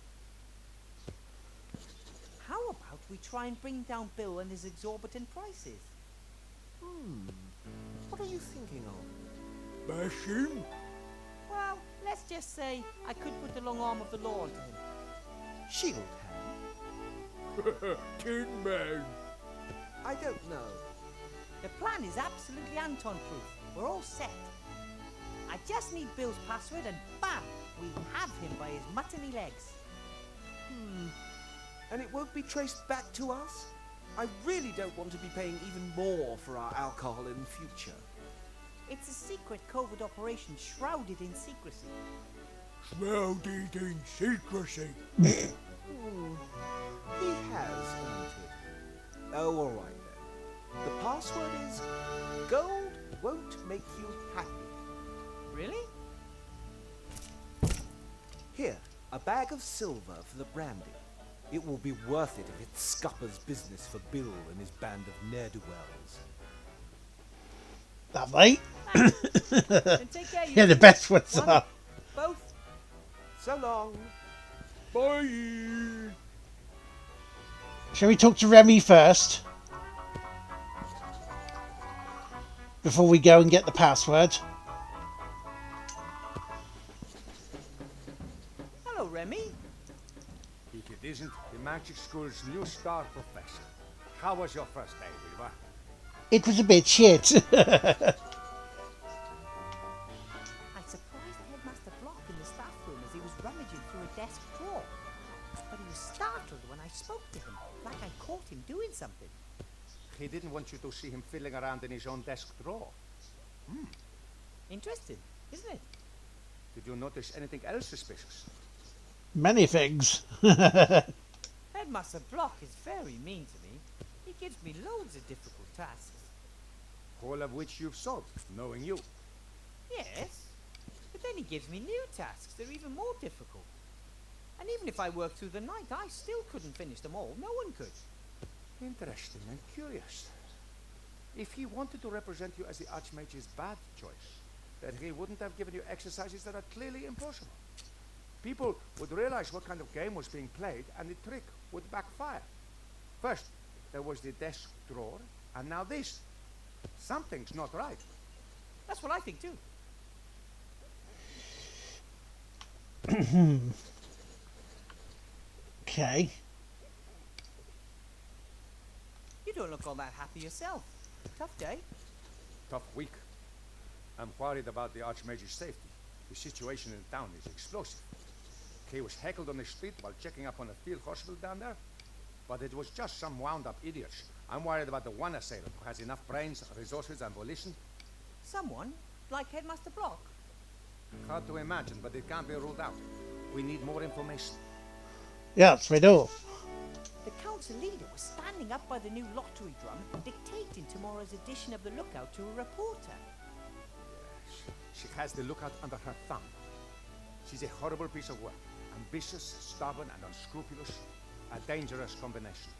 How about we try and bring down Bill and his exorbitant prices? What are you thinking of? Bash him? Well, let's just say I could put the long arm of the law onto him. Shield hand? Tin Man. I don't know. The plan is absolutely Anton-proof. We're all set. I just need Bill's password and bam! We have him by his muttony legs. And it won't be traced back to us? I really don't want to be paying even more for our alcohol in the future. It's a secret covert operation shrouded in secrecy. Shrouded in secrecy. He has earned it. Oh, all right then. The password is gold won't make you happy. Really? Here, a bag of silver for the brandy. It will be worth it if it scuppers business for Bill and his band of ne'er-do-wells. Lovely. Then take care, you Yeah, the two. best ones One, are. both. So long. Bye. Shall we talk to Remy first? Before we go and get the password. Hello, Remy. If it isn't the magic school's new star professor. How was your first day, Weaver? It was a bit shit. I surprised Headmaster Block in the staff room as he was rummaging through a desk drawer. But he was startled when I spoke to him, like I caught him doing something. He didn't want you to see him fiddling around in his own desk drawer. Interesting, isn't it? Did you notice anything else suspicious? Many things. Headmaster Block is very mean to me. He gives me loads of difficult tasks. All of which you've solved, knowing you. Yes, but then he gives me new tasks that are even more difficult. And even if I worked through the night, I still couldn't finish them all. No one could. Interesting and curious. If he wanted to represent you as the Archmage's bad choice, then he wouldn't have given you exercises that are clearly impossible. People would realize what kind of game was being played, and the trick would backfire. First, there was the desk drawer, and now this. Something's not right. That's what I think too. Okay. You don't look all that happy yourself. Tough day. Tough week. I'm worried about the Archmage's safety. The situation in the town is explosive. He was heckled on the street while checking up on a field hospital down there. But it was just some wound-up idiots. I'm worried about the one assailant who has enough brains, resources, and volition. Someone? Like Headmaster Block? Hard to imagine, but it can't be ruled out. We need more information. Yes, we do. The council leader was standing up by the new lottery drum, dictating tomorrow's edition of the Lookout to a reporter. She has the Lookout under her thumb. She's a horrible piece of work. Ambitious, stubborn, and unscrupulous. A dangerous combination.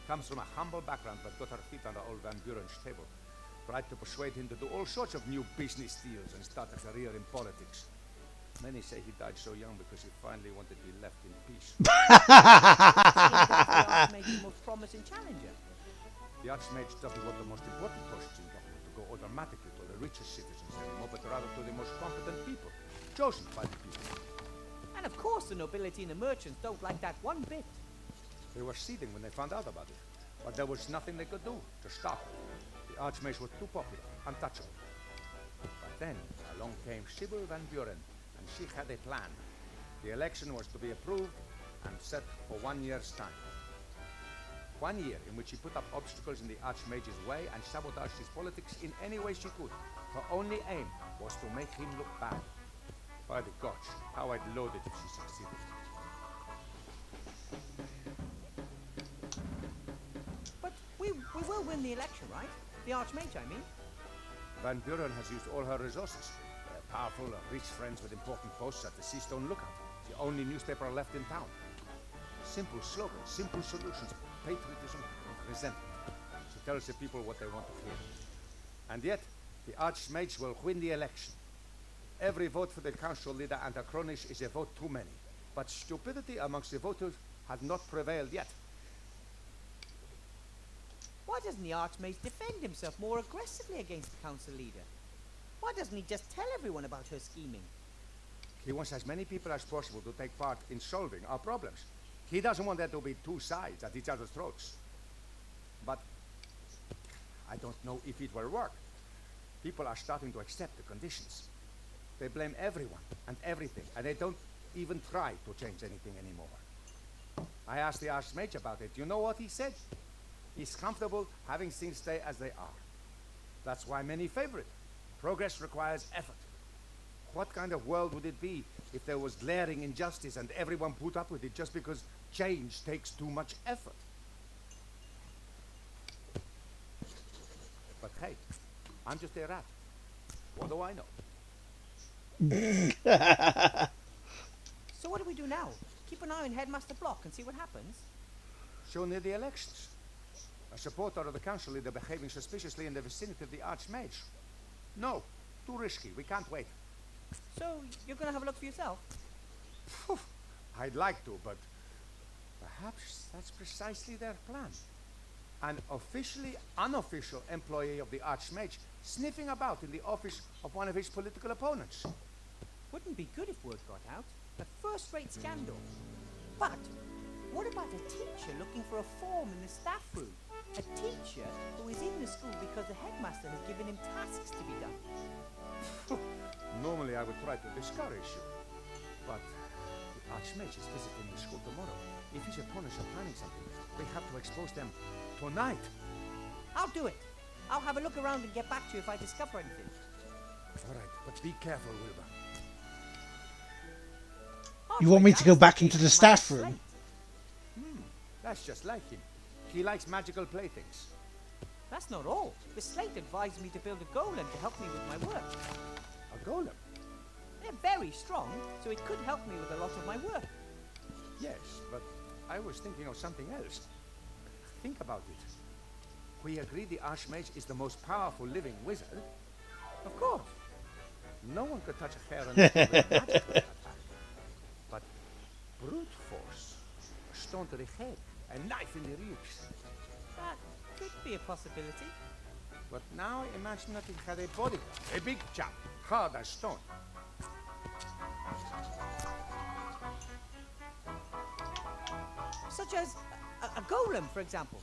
Comes from a humble background but got her feet under old Van Buren's table. Tried to persuade him to do all sorts of new business deals and start a career in politics. Many say he died so young because he finally wanted to be left in peace. The Archmage's most promising challenger. The Archmage doesn't want the most important posts in government to go automatically to the richest citizens anymore, but rather to the most competent people, chosen by the people. And of course the nobility and the merchants don't like that one bit. They were seething when they found out about it, but there was nothing they could do to stop it. The Archmage was too popular, untouchable. But then along came Sybil Van Buren, and she had a plan. The election was to be approved and set for 1 year's time. 1 year in which she put up obstacles in the Archmage's way and sabotaged his politics in any way she could. Her only aim was to make him look bad. By the gods, how I'd load it if she succeeded. But we will win the election, right? The Archmage, I mean. Van Buren has used all her resources. Powerful and rich friends with important posts at the Seastone Lookout, the only newspaper left in town. Simple slogans, simple solutions, patriotism and resentment. She tells the people what they want to hear. And yet, the Archmage will win the election. Every vote for the council leader and her cronies is a vote too many. But stupidity amongst the voters has not prevailed yet. Why doesn't the Archmage defend himself more aggressively against the council leader? Why doesn't he just tell everyone about her scheming? He wants as many people as possible to take part in solving our problems. He doesn't want there to be two sides at each other's throats. But I don't know if it will work. People are starting to accept the conditions. They blame everyone and everything, and they don't even try to change anything anymore. I asked the Archmage about it. You know what he said? He's comfortable having things stay as they are. That's why many favor it. Progress requires effort. What kind of world would it be if there was glaring injustice and everyone put up with it just because change takes too much effort? But hey, I'm just a rat. What do I know? So what do we do now? Keep an eye on Headmaster Block and see what happens? So near the elections. A supporter of the council leader behaving suspiciously in the vicinity of the Archmage. No, too risky. We can't wait. So you're gonna have a look for yourself? I'd like to, but perhaps that's precisely their plan. An officially unofficial employee of the Archmage sniffing about in the office of one of his political opponents. Wouldn't be good if word got out. A first-rate scandal. But what about a teacher looking for a form in the staff room? A teacher who is in the school because the headmaster has given him tasks to be done. Normally I would try to discourage you, but the Archmage is visiting the school tomorrow. If his opponents are planning something, we have to expose them tonight. I'll do it. I'll have a look around and get back to you if I discover anything. All right, but be careful, Wilbur. You want me to go back into the staff room? That's just like him. He likes magical playthings. That's not all. The slate advised me to build a golem to help me with my work. A golem? They're very strong, so it could help me with a lot of my work. Yes, but I was thinking of something else. Think about it. We agree the Archmage is the most powerful living wizard. Of course. No one could touch a hair on the magic. But brute force, a stone to the head, a knife in the ribs. That could be a possibility. But now imagine that he had a bodyguard, a big chap, hard as stone. Such as a golem, for example.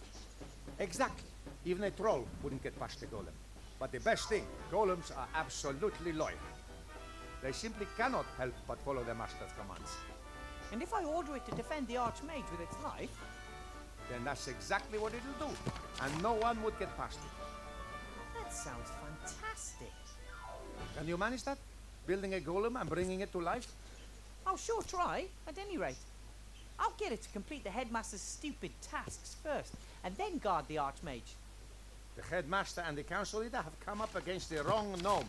Exactly. Even a troll wouldn't get past the golem. But the best thing, golems are absolutely loyal. They simply cannot help but follow their master's commands. And if I order it to defend the Archmage with its life, then that's exactly what it'll do, and no one would get past it. That sounds fantastic. Can you manage that? Building a golem and bringing it to life? I'll sure try, at any rate. I'll get it to complete the headmaster's stupid tasks first, and then guard the Archmage. The headmaster and the council leader have come up against the wrong gnome.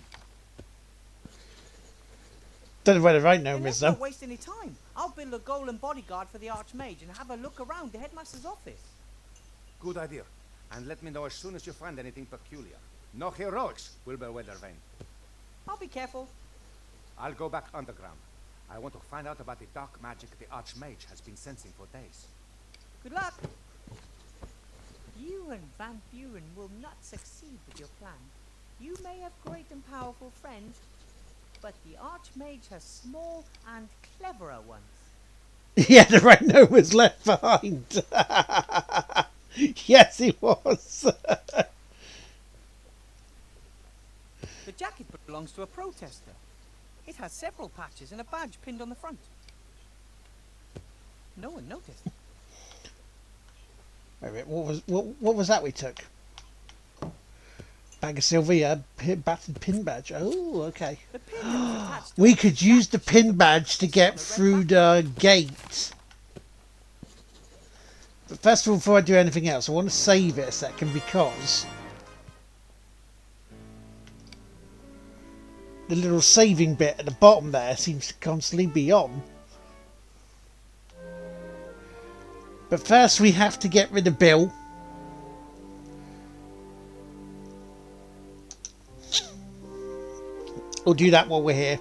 Don't know where the right gnome Let's is though. not waste any time. I'll build a golem bodyguard for the Archmage and have a look around the headmaster's office. Good idea. And let me know as soon as you find anything peculiar. No heroics, Wilbur Weathervane. I'll be careful. I'll go back underground. I want to find out about the dark magic the Archmage has been sensing for days. Good luck. You and Van Buren will not succeed with your plan. You may have great and powerful friends, but the Archmage has small and cleverer ones. Yeah, the right gnome was left behind. Yes, he was. The jacket belongs to a protester. It has several patches and a badge pinned on the front. No one noticed. Wait a minute, what was that we took? Bag of silver, yeah, battered pin badge. Oh, okay. The pin that was attached to We it could use the pin badge to get through the gate. But first of all, before I do anything else, I want to save it a second because the little saving bit at the bottom there seems to constantly be on. But first we have to get rid of Bill. We'll do that while we're here.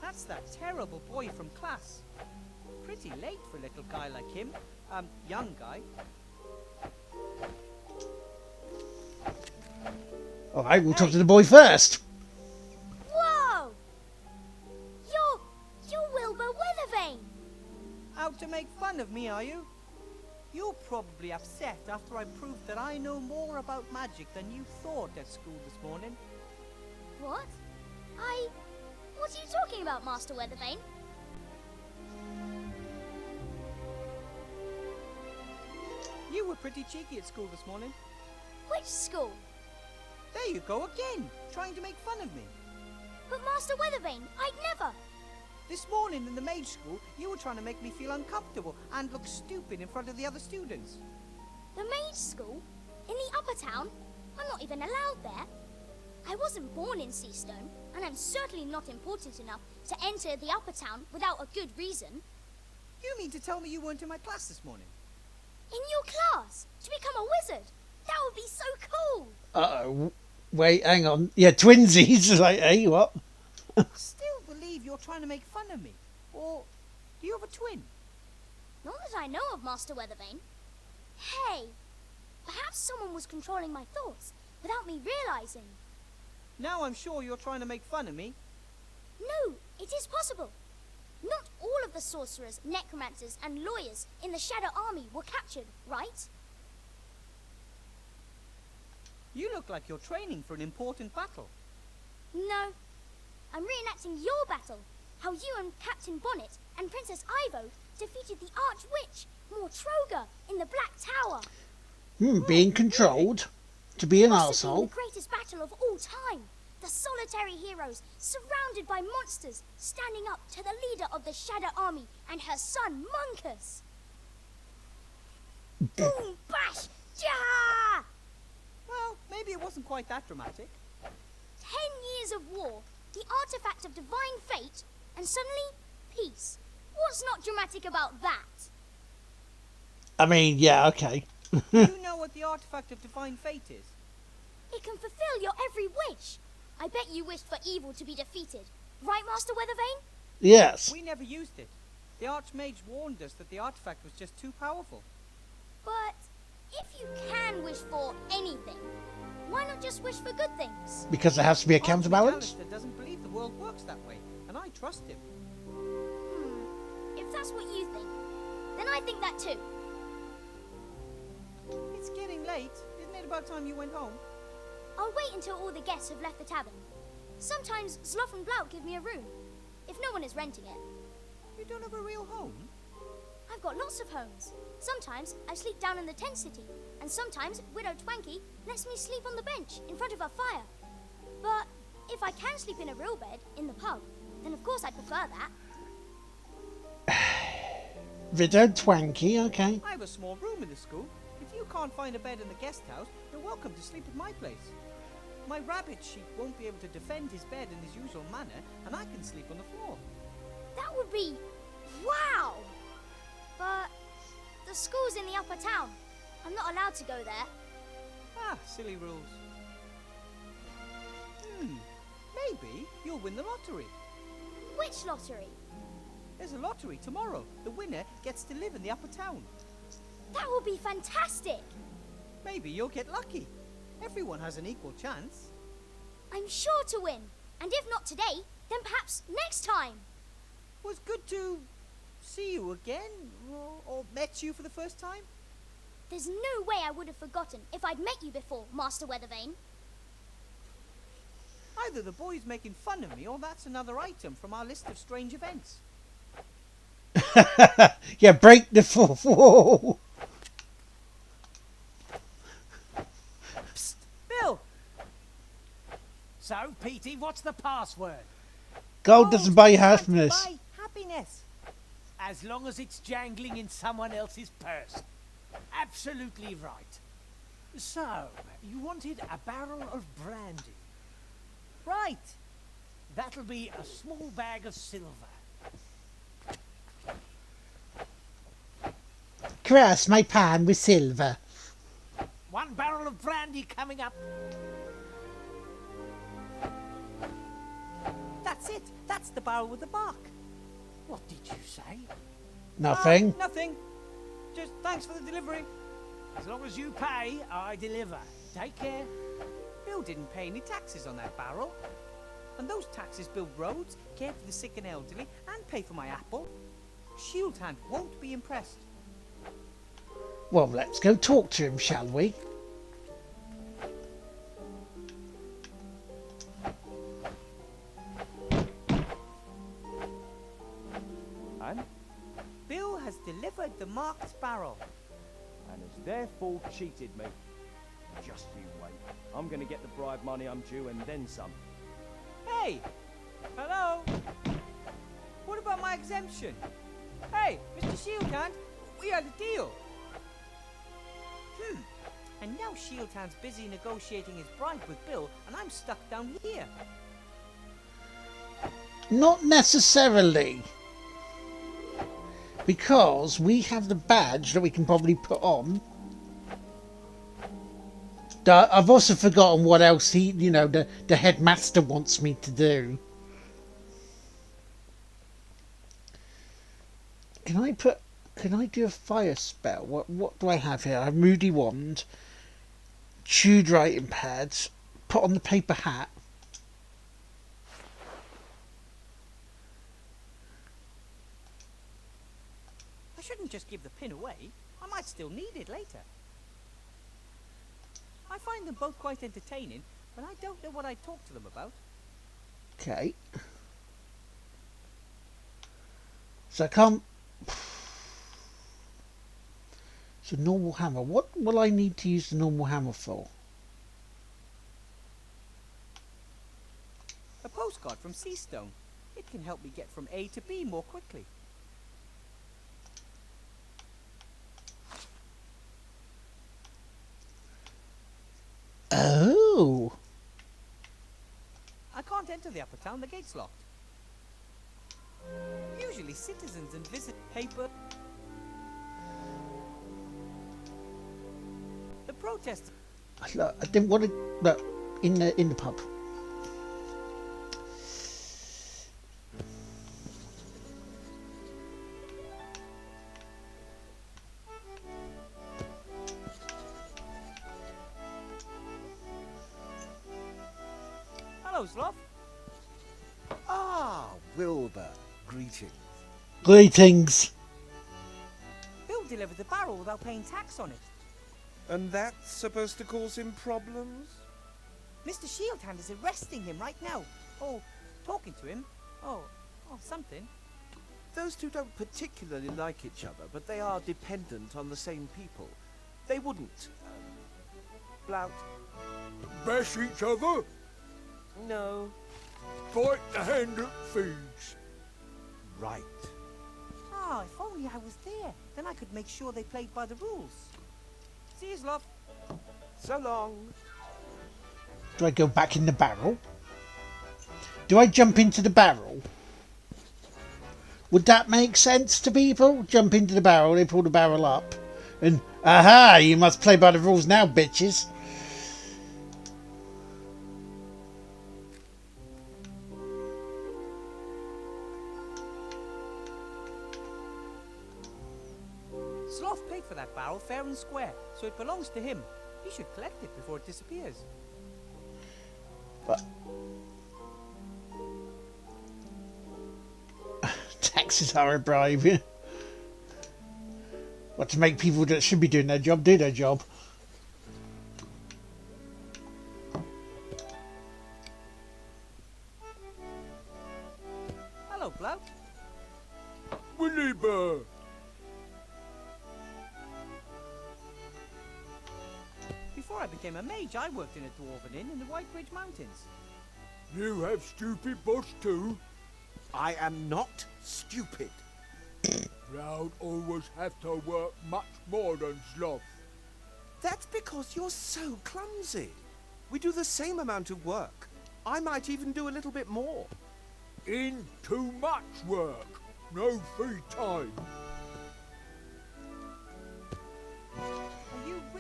That's that terrible boy from class. Pretty late for a little guy like him. Young guy. Alright, we'll talk to the boy first. Whoa! You're Wilbur Weathervane! Out to make fun of me, are you? You're probably upset after I proved that I know more about magic than you thought at school this morning. What? What are you talking about, Master Weathervane? You were pretty cheeky at school this morning. Which school? There you go again, trying to make fun of me. But Master Weathervane, I'd never! This morning in the mage school, you were trying to make me feel uncomfortable and look stupid in front of the other students. The mage school? In the upper town? I'm not even allowed there. I wasn't born in Seastone, and I'm certainly not important enough to enter the upper town without a good reason. You mean to tell me you weren't in my class this morning? In your class? To become a wizard? That would be so cool! Uh-oh. Wait, hang on. Yeah, twinsies. Like, hey, what? I still believe you're trying to make fun of me. Or do you have a twin? Not that I know of, Master Weathervane. Hey, perhaps someone was controlling my thoughts without me realizing. Now I'm sure you're trying to make fun of me. No, it is possible. Not all of the sorcerers, necromancers, and lawyers in the Shadow Army were captured, right? You look like you're training for an important battle. No. I'm reenacting your battle. How you and Captain Bonnet and Princess Ivo defeated the Archwitch, Mortroga, in the Black Tower. Being controlled to be an Must have been arsehole. the greatest battle of all time. The solitary heroes, surrounded by monsters, standing up to the leader of the Shadow Army and her son, Monkus. Boom, bash, ja! Well, maybe it wasn't quite that dramatic. 10 years of war, the artifact of divine fate, and suddenly, peace. What's not dramatic about that? I mean, yeah, okay. You know what the artifact of divine fate is? It can fulfill your every wish. I bet you wished for evil to be defeated. Right, Master Weathervane? Yes. We never used it. The Archmage warned us that the artifact was just too powerful. But if you can wish for anything, why not just wish for good things? Because there has to be a Archmage counterbalance? Alistair doesn't believe the world works that way, and I trust him. If that's what you think, then I think that too. It's getting late. Isn't it about time you went home? I'll wait until all the guests have left the tavern. Sometimes Sloth and Blout give me a room, if no one is renting it. You don't have a real home? I've got lots of homes. Sometimes I sleep down in the tent city, and sometimes Widow Twanky lets me sleep on the bench in front of her fire. But if I can sleep in a real bed in the pub, then of course I prefer that. Widow Twanky, okay. I have a small room in the school. If you can't find a bed in the guest house, you're welcome to sleep at my place. My rabbit sheep won't be able to defend his bed in his usual manner, and I can sleep on the floor. That would be... wow! But the school's in the upper town. I'm not allowed to go there. Ah, silly rules. Maybe you'll win the lottery. Which lottery? There's a lottery tomorrow. The winner gets to live in the upper town. That would be fantastic! Maybe you'll get lucky. Everyone has an equal chance. I'm sure to win. And if not today, then perhaps next time. Was good to see you again, or met you for the first time. There's no way I would have forgotten if I'd met you before, Master Weathervane. Either the boy's making fun of me, or that's another item from our list of strange events. Yeah, break the fourth wall. Psst, Bill! So, Petey, what's the password? Gold doesn't buy you happiness. Buy happiness. As long as it's jangling in someone else's purse. Absolutely right. So, you wanted a barrel of brandy. Right. That'll be a small bag of silver. Cross my pan with silver. 1 barrel of brandy coming up. That's it. That's the barrel with the bark. What did you say? Nothing. Nothing. Just thanks for the delivery. As long as you pay, I deliver. Take care. Bill didn't pay any taxes on that barrel. And those taxes build roads, care for the sick and elderly, and pay for my apple. Shield Hand won't be impressed. Well, let's go talk to him, shall we? And? Bill has delivered the marked barrel. And has therefore cheated me. Just you wait. I'm gonna get the bribe money I'm due and then some. Hey! Hello? What about my exemption? Hey, Mr. Shieldhand, we had a deal. And now Shieldhand's busy negotiating his bribe with Bill, and I'm stuck down here. Not necessarily. Because we have the badge that we can probably put on. I've also forgotten what else the headmaster wants me to do. Can I do a fire spell? What do I have here? I have Moody Wand, chewed writing pads, put on the paper hat. I shouldn't just give the pin away. I might still need it later. I find them both quite entertaining, but I don't know what I'd talk to them about. Okay. So I can't... So normal hammer. What will I need to use the normal hammer for? A postcard from Seastone. It can help me get from A to B more quickly. Oh. I can't enter the upper town, the gate's locked. Usually citizens and visit paper. The protest. I didn't want to... Look, in the pub. Hello, Sloth. Ah, Wilbur. Greetings. Greetings. Bill delivered the barrel without paying tax on it. And that's supposed to cause him problems? Mr. Shieldhand is arresting him right now. Oh, talking to him? Oh, something. Those two don't particularly like each other, but they are dependent on the same people. They wouldn't, Blout. Bash each other? No. Fight the hand that feeds. Right. Ah, if only I was there. Then I could make sure they played by the rules. See you, love. So long. Do I go back in the barrel? Do I jump into the barrel? Would that make sense to people? Jump into the barrel, they pull the barrel up. And, aha, you must play by the rules now, bitches. Sloth paid for that barrel fair and square, so it belongs to him. He should collect it before it disappears. But taxes are a bribe. Yeah. What, to make people that should be doing their job do their job? Hello, Blout. Willy Bear. Before I became a mage, I worked in a dwarven inn in the White Ridge Mountains. You have stupid boss too? I am not stupid. Blout always have to work much more than Sloth. That's because you're so clumsy. We do the same amount of work. I might even do a little bit more. In too much work. No free time.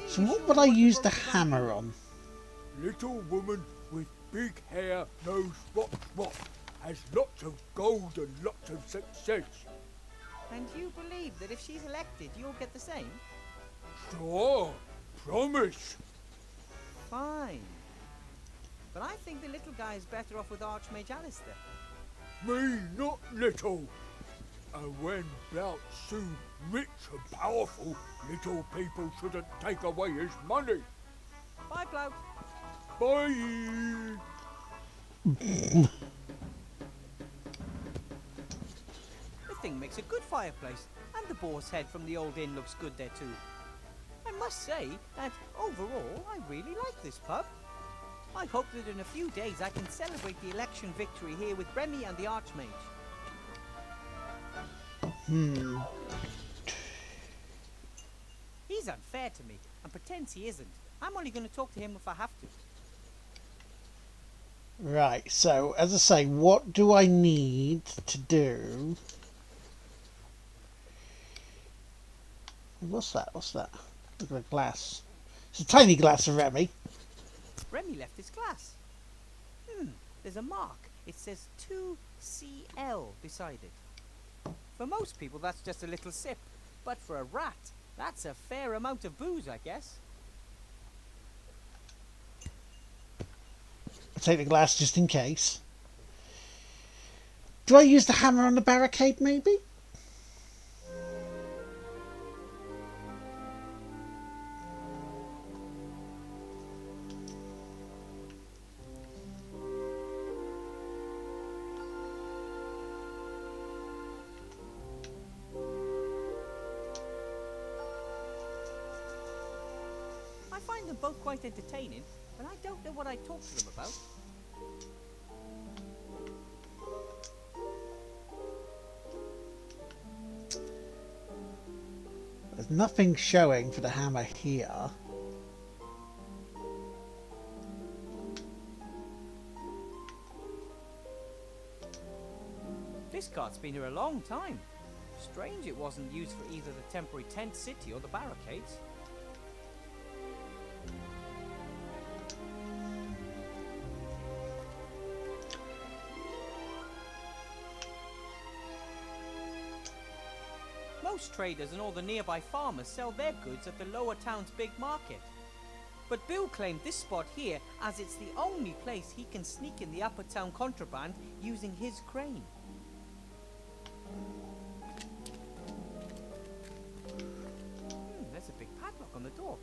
So what would I use the hammer on? Little woman with big hair knows what. Has lots of gold and lots of success. And you believe that if she's elected, you'll get the same? Sure. Promise. Fine. But I think the little guy is better off with Archmage Alistair. Me not little. And when Blout's so rich and powerful, little people shouldn't take away his money. Bye, Blout. Bye. The thing makes a good fireplace, and the boar's head from the old inn looks good there too. I must say that overall, I really like this pub. I hope that in a few days I can celebrate the election victory here with Remy and the Archmage. He's unfair to me and pretends he isn't. I'm only going to talk to him if I have to. Right, so as I say, what do I need to do? What's that? What's that? Look at the glass. It's a tiny glass of Remy. Remy left his glass. There's a mark. It says 2CL beside it. For most people, that's just a little sip. But for a rat, that's a fair amount of booze, I guess. I'll take the glass just in case. Do I use the hammer on the barricade, maybe? I find them both quite entertaining, but I don't know what I'd talk to them about. There's nothing showing for the hammer here. This cart's been here a long time. Strange it wasn't used for either the temporary tent city or the barricades. Most traders and all the nearby farmers sell their goods at the lower town's big market. But Bill claimed this spot here as it's the only place he can sneak in the upper town contraband using his crane. There's a big padlock on the door.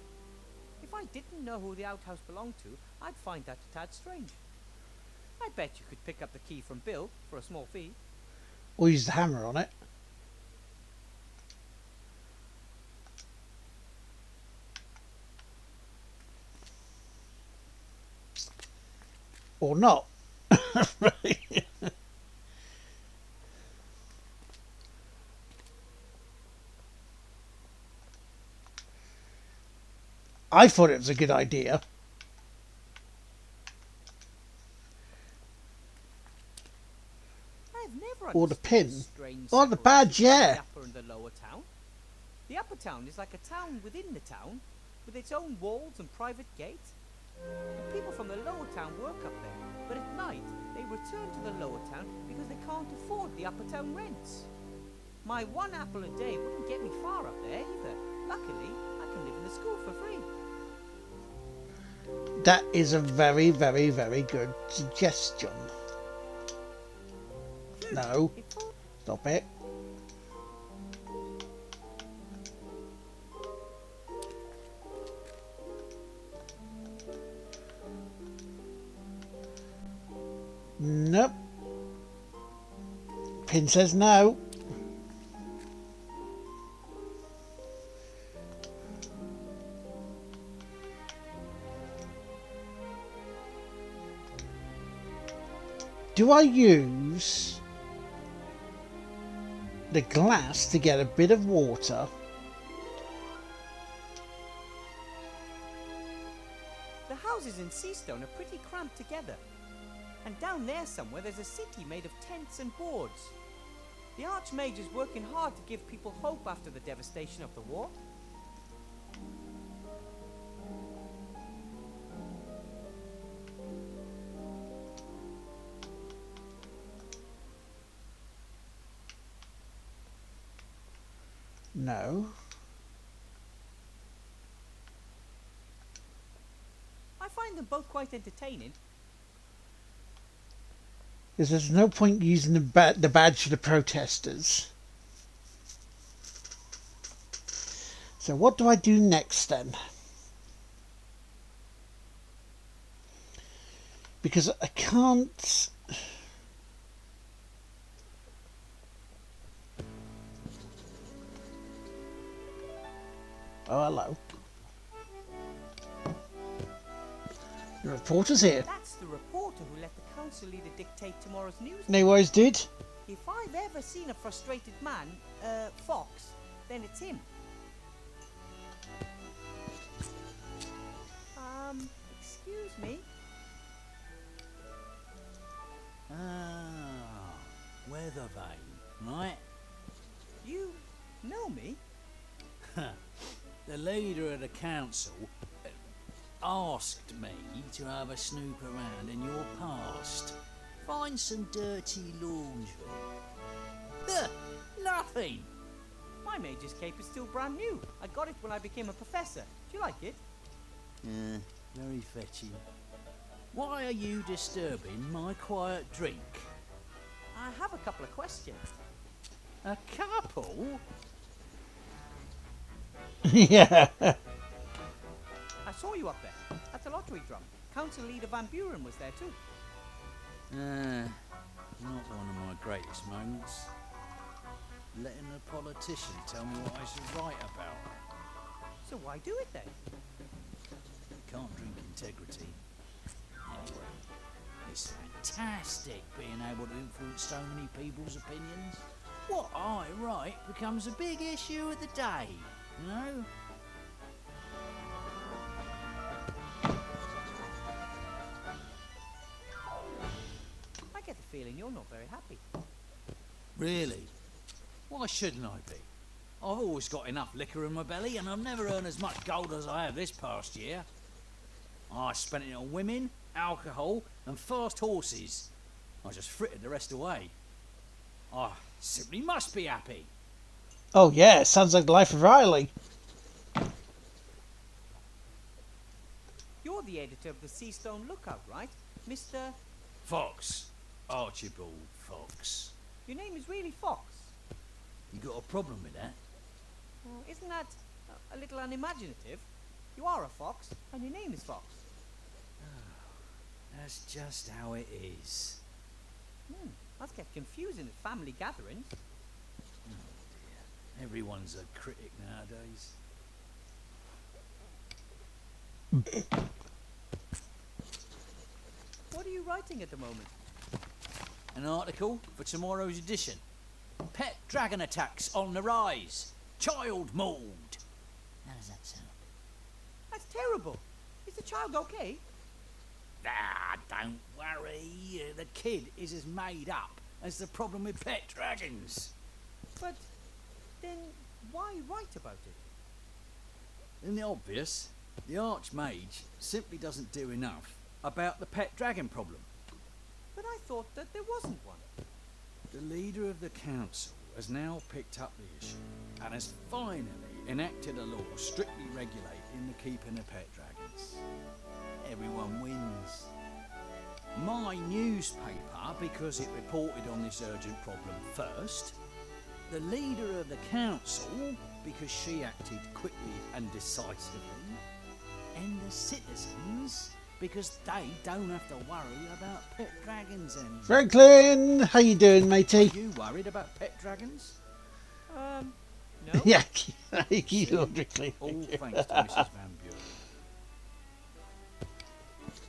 If I didn't know who the outhouse belonged to, I'd find that a tad strange. I bet you could pick up the key from Bill for a small fee. Or use the hammer on it. Or not. Right. I thought it was a good idea. I've never Or the pin. strange Or the badge, separation between yeah. the upper and the lower town. The upper town is like a town within the town, with its own walls and private gate. The people from the lower town work up there, but at night they return to the lower town because they can't afford the upper town rents. My 1 apple a day wouldn't get me far up there either. Luckily, I can live in the school for free. That is a very, very, very good suggestion. No. Stop it. Nope. Pin says no. Do I use the glass to get a bit of water? The houses in Seastone are pretty cramped together. And down there somewhere there's a city made of tents and boards. The Archmage is working hard to give people hope after the devastation of the war. No. I find them both quite entertaining. Because there's no point using the badge for the protesters. So what do I do next then? Because I can't... Oh, hello. The reporter's here. That's the reporter who let the council leader dictate tomorrow's news. No worries, dude. If I've ever seen a frustrated man, Fox, then it's him. Excuse me? Ah, weather vane, right? You know me? The leader of the council asked me to have a snoop around in your past. Find some dirty laundry. Nothing. My mage's cape is still brand new. I got it when I became a professor. Do you like it? Very fetching. Why are you disturbing my quiet drink? I have a couple of questions. A couple? Yeah. I saw you up there, at the lottery drum. Council leader Van Buren was there too. Not one of my greatest moments. Letting a politician tell me what I should write about. So why do it then? Can't drink integrity. Anyway, it's fantastic being able to influence so many people's opinions. What I write becomes a big issue of the day, you know? I get the feeling you're not very happy. Really? Why shouldn't I be? I've always got enough liquor in my belly and I've never earned as much gold as I have this past year. I spent it on women, alcohol and fast horses. I just frittered the rest away. I simply must be happy. Oh yeah, sounds like the life of Riley. You're the editor of the Seastone Lookout, right? Mr. Fox. Archibald Fox. Your name is really Fox. You got a problem with that? Well, isn't that a little unimaginative? You are a fox, and your name is Fox. That's just how it is. Must get confusing at family gatherings. Oh dear. Everyone's a critic nowadays. What are you writing at the moment? An article for tomorrow's edition. Pet dragon attacks on the rise. Child mauled. How does that sound? That's terrible. Is the child okay? Ah, don't worry. The kid is as made up as the problem with pet dragons. But then why write about it? In the obvious, the Archmage simply doesn't do enough about the pet dragon problem. But I thought that there wasn't one. The leader of the council has now picked up the issue and has finally enacted a law strictly regulating the keeping of pet dragons. Everyone wins. My newspaper, because it reported on this urgent problem first. The leader of the council, because she acted quickly and decisively. And the citizens, because they don't have to worry about pet dragons anymore. Franklin, how you doing, matey? Are you worried about pet dragons? No. Yeah, logically. All thanks to Mrs. Van Buren.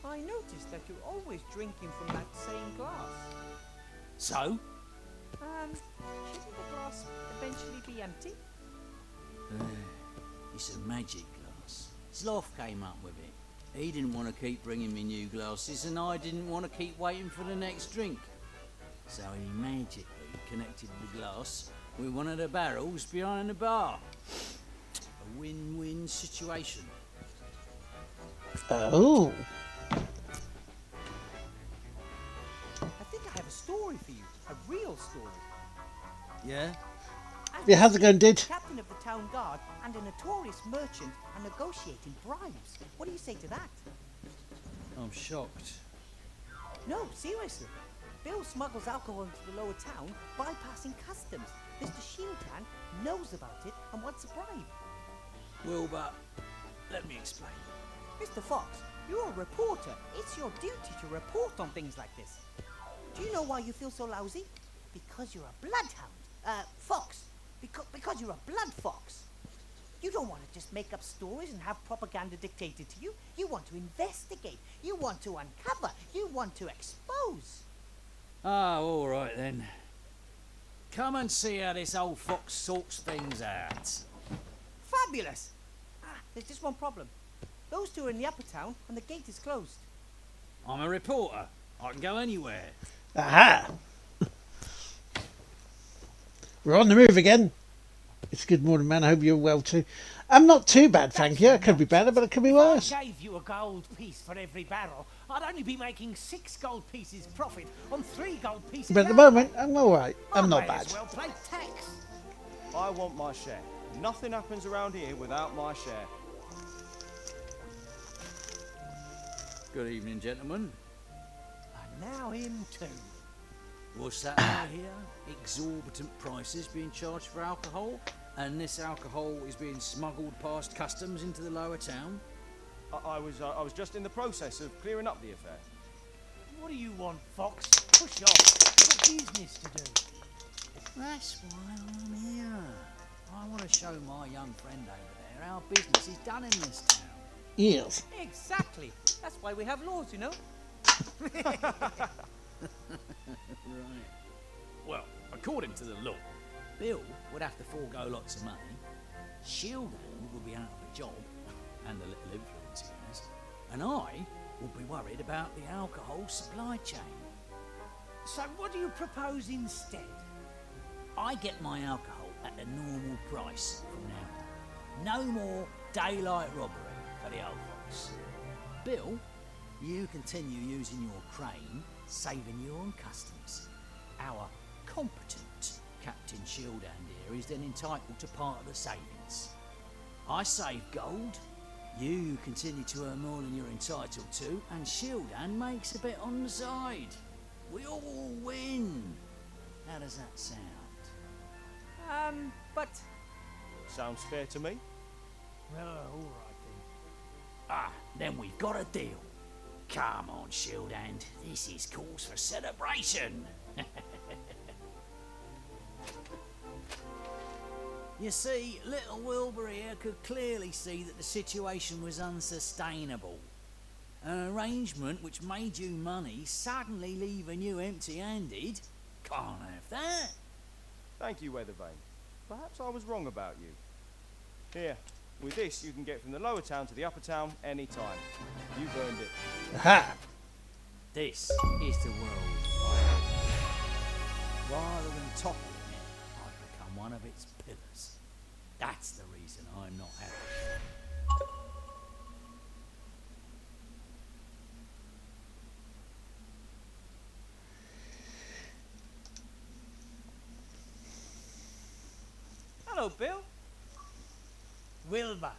I noticed that you're always drinking from that same glass. So? Shouldn't the glass eventually be empty? It's a magic glass. Sloth came up with it. He didn't want to keep bringing me new glasses, and I didn't want to keep waiting for the next drink. So he magically connected the glass with one of the barrels behind the bar. A win-win situation. Oh. I think I have a story for you. A real story. Yeah? Yeah, how's it going, Did? The captain of the town guard and a notorious merchant are negotiating bribes. What do you say to that? I'm shocked. No, seriously. Bill smuggles alcohol into the lower town, bypassing customs. Mr. Shieldan knows about it and wants a bribe. Wilbur, let me explain. Mr. Fox, you're a reporter. It's your duty to report on things like this. Do you know why you feel so lousy? Because you're a bloodhound. Fox. Because you're a blood fox. You don't want to just make up stories and have propaganda dictated to you. You want to investigate. You want to uncover. You want to expose. Ah, all right then. Come and see how this old fox sorts things out. Fabulous! There's just one problem. Those two are in the upper town and the gate is closed. I'm a reporter. I can go anywhere. Aha! We're on the move again. It's good morning, man. I hope you're well too. I'm not too bad, thank you. It could be better, but it could be worse. If I gave you a gold piece for every barrel, I'd only be making 6 gold pieces profit on 3 gold pieces. But at the moment, I'm all right. I'm not May bad. as well play tax. I want my share. Nothing happens around here without my share. Good evening, gentlemen. And now him too. What's that I hear? Exorbitant prices being charged for alcohol, and this alcohol is being smuggled past customs into the lower town? I was just in the process of clearing up the affair. What do you want, Fox? Push off. You've got business to do. That's why I'm here. I want to show my young friend over there how business is done in this town. Yes. Exactly. That's why we have laws, you know. Right. Well, according to the law, Bill would have to forego lots of money, Shieldon would be out of a job, and the little influence he has, and I would be worried about the alcohol supply chain. So what do you propose instead? I get my alcohol at the normal price from now on. No more daylight robbery for the old folks. Bill, you continue using your crane, saving you on customs. Our competent Captain Shieldhand here is then entitled to part of the savings. I save gold, you continue to earn more than you're entitled to, and Shieldhand makes a bit on the side. We all win. How does that sound? But... Sounds fair to me. Well, all right then. Then we've got a deal. Come on, Shield Hand. This is cause for celebration. You see, little Wilbur here could clearly see that the situation was unsustainable. An arrangement which made you money suddenly leaving you empty-handed? Can't have that. Thank you, Weathervane. Perhaps I was wrong about you. Here, with this you can get from the lower town to the upper town any time. You've earned it. Aha! This is the world. Rather than toppling it, I've become one of its pillars. That's the reason I'm not happy. Hello, Bill. Wilbur.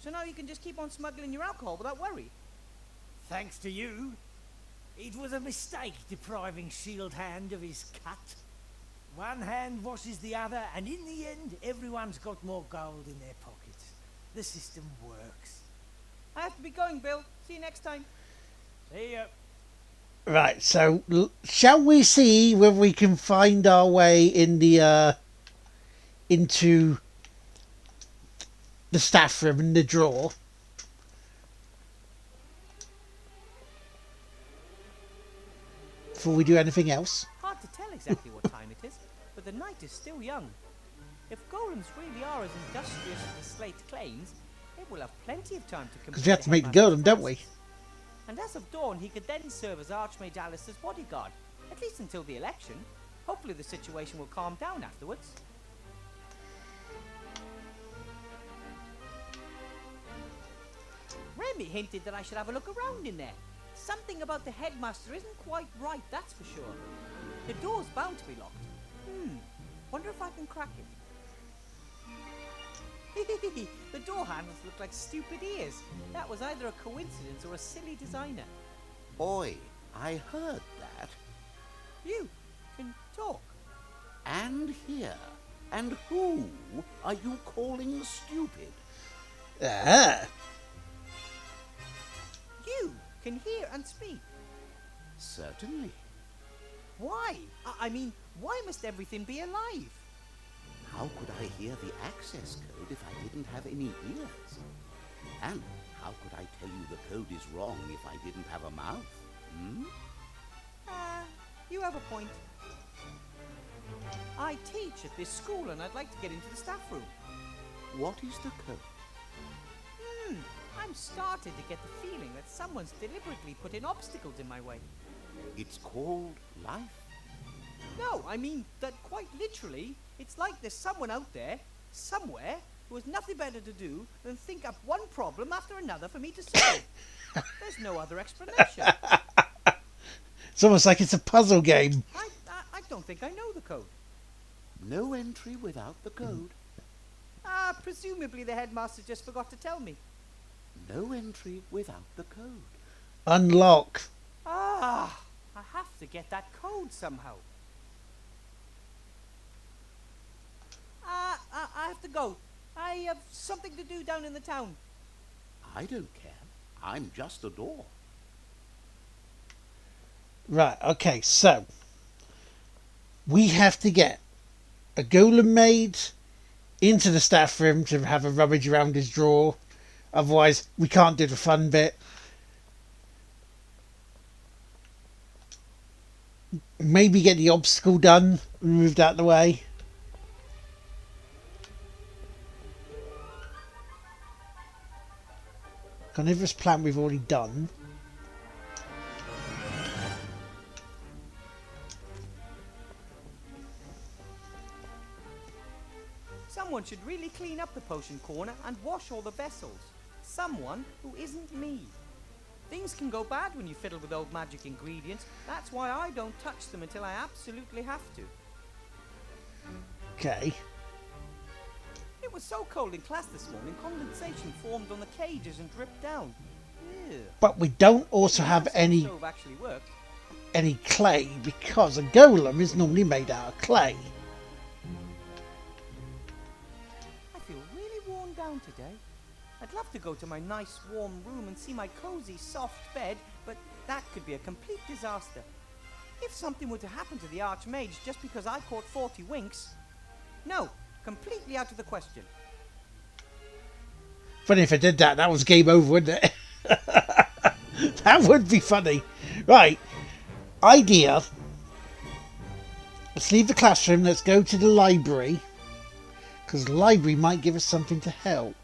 So now you can just keep on smuggling your alcohol without worry? Thanks to you. It was a mistake depriving Shield Hand of his cut. One hand washes the other, and in the end, everyone's got more gold in their pockets. The system works. I have to be going, Bill. See you next time. See ya. Right, so shall we see whether we can find our way in the into the staff room and the drawer? Before we do anything else. Hard to tell exactly what time it is, but the night is still young. If golems really are as industrious as the slate claims, it will have plenty of time to complete. Because we have to the make the headmaster's golem, don't we? tasks. And as of dawn, he could then serve as Archmage Alistair's bodyguard, at least until the election. Hopefully the situation will calm down afterwards. Remy hinted that I should have a look around in there. Something about the headmaster isn't quite right, that's for sure. The door's bound to be locked. Wonder if I can crack it. The door handles look like stupid ears. That was either a coincidence or a silly designer. Oi, I heard that. You can talk. And hear. And who are you calling stupid? Ah. You can hear and speak. Certainly. Why? I mean, why must everything be alive? How could I hear the access code if I didn't have any ears? And how could I tell you the code is wrong if I didn't have a mouth? You have a point. I teach at this school and I'd like to get into the staff room. What is the code? I'm starting to get the feeling that someone's deliberately put in obstacles in my way. It's called life. No, I mean that quite literally, it's like there's someone out there, somewhere, who has nothing better to do than think up one problem after another for me to solve. There's no other explanation. It's almost like it's a puzzle game. I don't think I know the code. No entry without the code. Presumably the headmaster just forgot to tell me. No entry without the code. Unlock. I have to get that code somehow. I have to go. I have something to do down in the town. I don't care. I'm just a door. Right, okay, so we have to get a golem made into the staff room to have a rummage around his drawer. Otherwise, we can't do the fun bit. Maybe get the obstacle done and moved out of the way. Carnivorous plant we've already done. Someone should really clean up the potion corner and wash all the vessels. Someone who isn't me. Things can go bad when you fiddle with old magic ingredients. That's why I don't touch them until I absolutely have to. Okay. It was so cold in class this morning, condensation formed on the cages and dripped down. Ew. But we don't also have any Stove actually worked. clay because a golem is normally made out of clay. I feel really worn down today. I'd love to go to my nice warm room and see my cozy soft bed, but that could be a complete disaster. If something were to happen to the Archmage just because I caught 40 winks, no, completely out of the question. Funny if I did that, that was game over, wouldn't it? That would be funny. Right, idea. Let's leave the classroom, let's go to the library, because the library might give us something to help.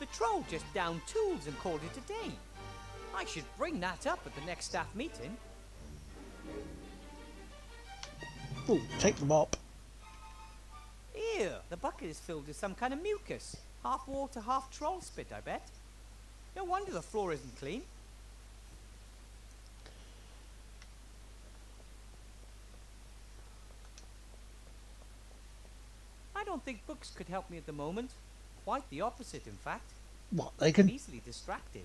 The troll just downed tools and called it a day. I should bring that up at the next staff meeting. Ooh, take the mop. Ew, the bucket is filled with some kind of mucus. Half water, half troll spit, I bet. No wonder the floor isn't clean. I don't think books could help me at the moment. Quite the opposite, in fact. What, they can... I'm easily distracted.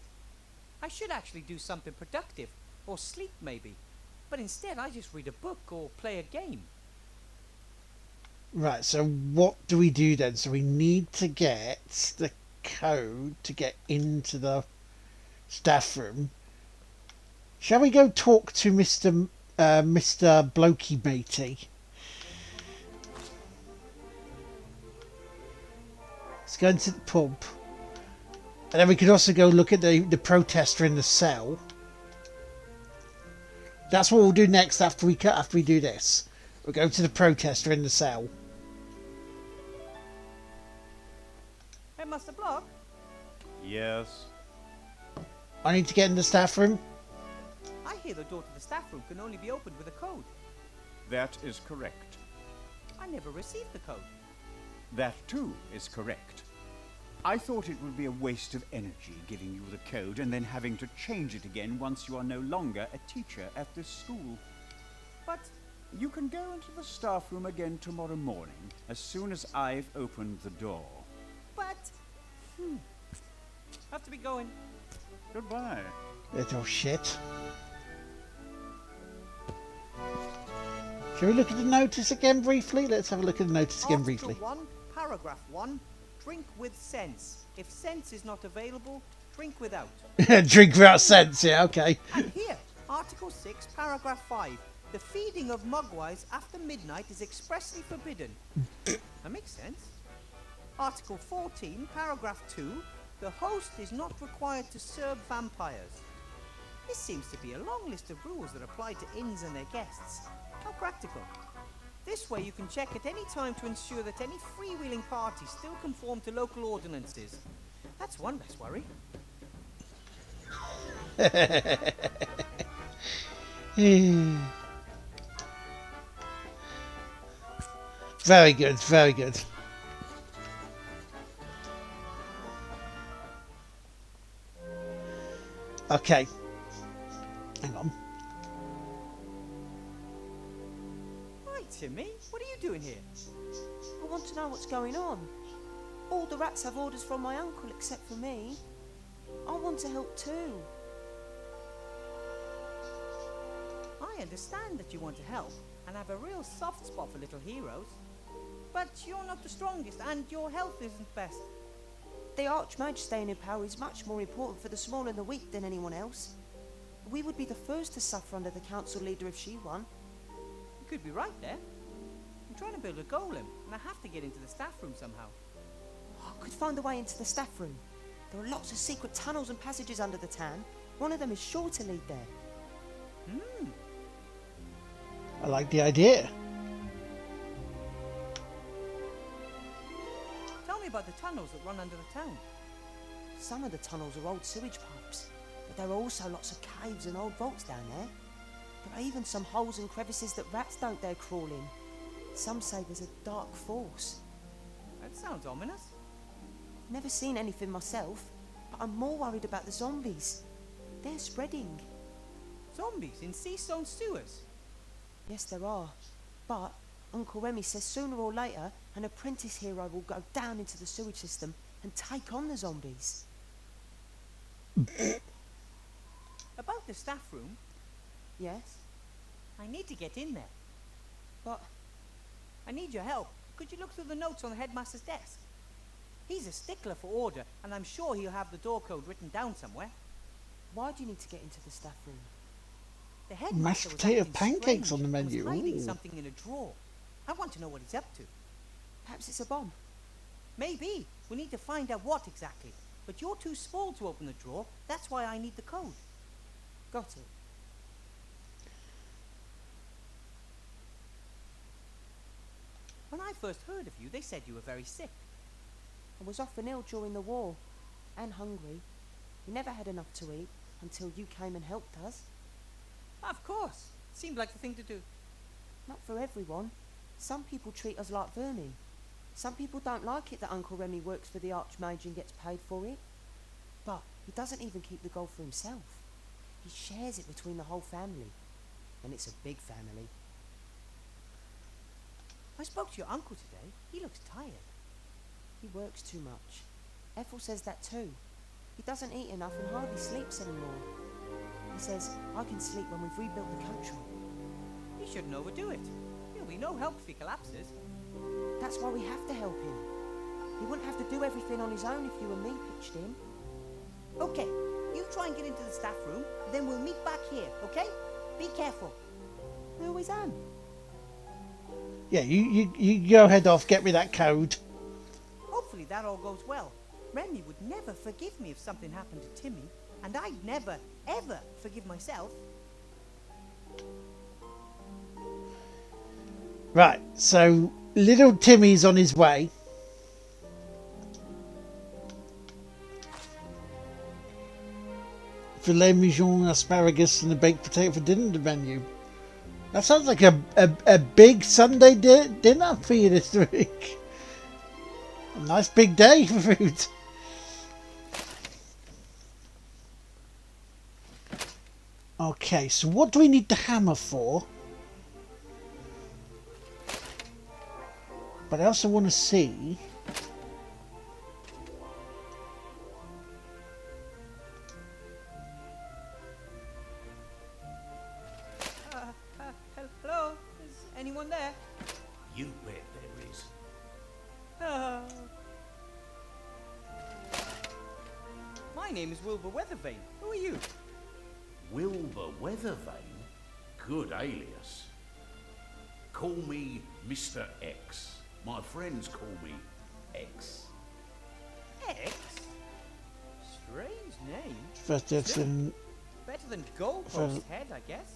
I should actually do something productive, or sleep maybe. But instead I just read a book or play a game. Right, so what do we do then? So we need to get the code to get into the staff room. Shall we go talk to Mr. Blokey Matey? Let's go into the pub. And then we could also go look at the protester in the cell. That's what we'll do next after we do this. We'll go to the protester in the cell. Headmaster Block? Yes? I need to get in the staff room. I hear the door to the staff room can only be opened with a code. That is correct. I never received the code. That too is correct. I thought it would be a waste of energy giving you the code and then having to change it again once you are no longer a teacher at this school. But you can go into the staff room again tomorrow morning as soon as I've opened the door. But... Have to be going. Goodbye. Little shit. Shall we look at the notice again briefly? Let's have a look at the notice again briefly. Article 1, paragraph 1. Drink with sense. If sense is not available, drink without. Drink without sense, yeah, okay. And here, Article 6, paragraph 5. The feeding of mugwais after midnight is expressly forbidden. That makes sense. Article 14, paragraph 2. The host is not required to serve vampires. This seems to be a long list of rules that apply to inns and their guests. How practical. This way you can check at any time to ensure that any freewheeling parties still conform to local ordinances. That's one less worry. Very good, very good. Okay. Hang on. Hi, Timmy. What are you doing here? I want to know what's going on. All the rats have orders from my uncle except for me. I want to help too. I understand that you want to help and have a real soft spot for little heroes. But you're not the strongest and your health isn't best. The Archmage staying in power is much more important for the small and the weak than anyone else. We would be the first to suffer under the council leader if she won. You could be right there. I'm trying to build a golem and I have to get into the staff room somehow. I could find a way into the staff room. There are lots of secret tunnels and passages under the town. One of them is sure to lead there. I like the idea. Tell me about the tunnels that run under the town. Some of the tunnels are old sewage pipes, but there are also lots of caves and old vaults down there. There are even some holes and crevices that rats don't dare crawl in. Some say there's a dark force. That sounds ominous. Never seen anything myself, but I'm more worried about the zombies. They're spreading. Zombies in Seastone sewers? Yes, there are. But Uncle Remy says sooner or later an apprentice hero will go down into the sewage system and take on the zombies. About the staff room? Yes? I need to get in there. But I need your help. Could you look through the notes on the headmaster's desk? He's a stickler for order, and I'm sure he'll have the door code written down somewhere. Why do you need to get into the staff room? The headmaster Mashed was potato acting pancakes strange on the and menu. was hiding Ooh. something in a drawer. I want to know what he's up to. Perhaps it's a bomb. Maybe. We need to find out what exactly. But you're too small to open the drawer. That's why I need the code. Got it. When I first heard of you, they said you were very sick. I was often ill during the war, and hungry. We never had enough to eat until you came and helped us. Of course. Seemed like the thing to do. Not for everyone. Some people treat us like vermin. Some people don't like it that Uncle Remy works for the Archmage and gets paid for it. But he doesn't even keep the gold for himself. He shares it between the whole family. And it's a big family. I spoke to your uncle today. He looks tired. He works too much. Ethel says that too. He doesn't eat enough and hardly sleeps anymore. He says, I can sleep when we've rebuilt the country. You shouldn't overdo it. He'll be no help if he collapses. That's why we have to help him. He wouldn't have to do everything on his own if you and me pitched in. Okay, you try and get into the staff room, then we'll meet back here, okay? Be careful. I always am. Yeah, you go head off, get me that code. Hopefully that all goes well. Remy would never forgive me if something happened to Timmy, and I'd never, ever forgive myself. Right, so little Timmy's on his way. Filet mignon, asparagus and a baked potato for dinner the menu. That sounds like a big Sunday dinner for you this week. A nice big day for food. Okay, so what do we need the hammer for? But I also want to see... Hello? Is anyone there? You bet there is. My name is Wilbur Weathervane. Who are you? Wilbur Weathervane? Good alias. Call me Mr. X. My friends call me X. X? Strange name. First Edson... Better than Goldpost Head, I guess.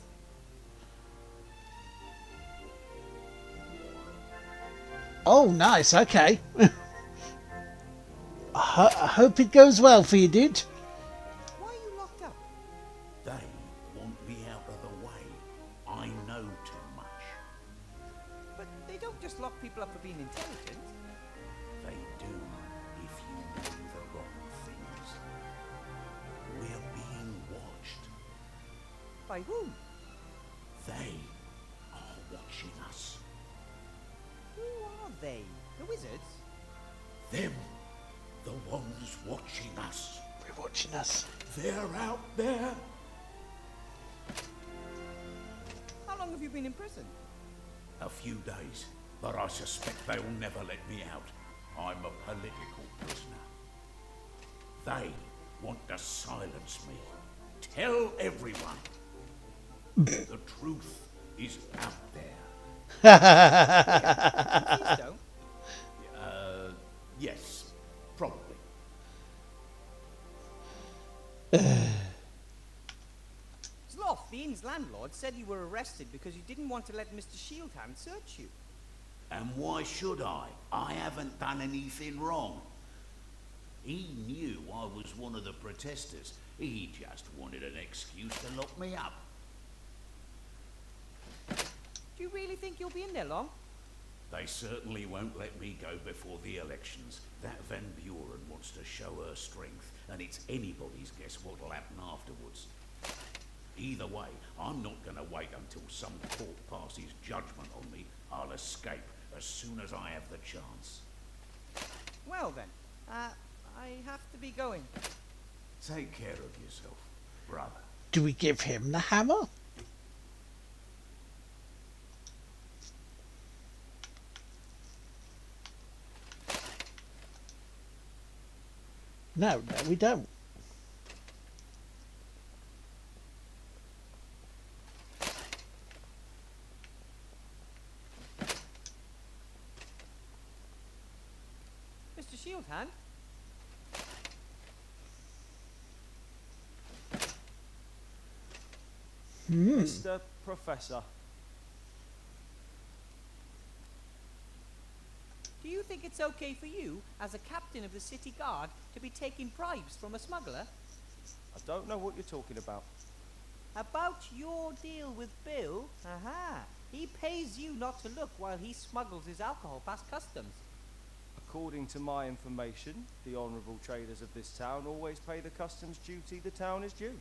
Oh, nice, okay. I hope it goes well for you, dude. Why are you locked up? They want me out of the way. I know too much. But they don't just lock people up for being intelligent. They do if you know the wrong things. We're being watched. By whom? They are watching us. Who are they? The wizards? Them, the ones watching us. They're watching us. They're out there. How long have you been in prison? A few days, but I suspect they will never let me out. I'm a political prisoner. They want to silence me. Tell everyone. The truth is out there. Please don't. Yes, probably. Sloth, the inn's landlord, said you were arrested because you didn't want to let Mr. Shieldhand search you. And why should I? I haven't done anything wrong. He knew I was one of the protesters. He just wanted an excuse to lock me up. Do you really think you'll be in there long? They certainly won't let me go before the elections. That Van Buren wants to show her strength, and it's anybody's guess what'll happen afterwards. Either way, I'm not going to wait until some court passes judgment on me. I'll escape as soon as I have the chance. Well then, I have to be going. Take care of yourself, brother. Do we give him the hammer? No, we don't. Mr. Shieldhand? Mr. Professor. Do you think it's okay for you, as a captain of the city guard, to be taking bribes from a smuggler? I don't know what you're talking about. About your deal with Bill? Aha! He pays you not to look while he smuggles his alcohol past customs. According to my information, the honourable traders of this town always pay the customs duty the town is due.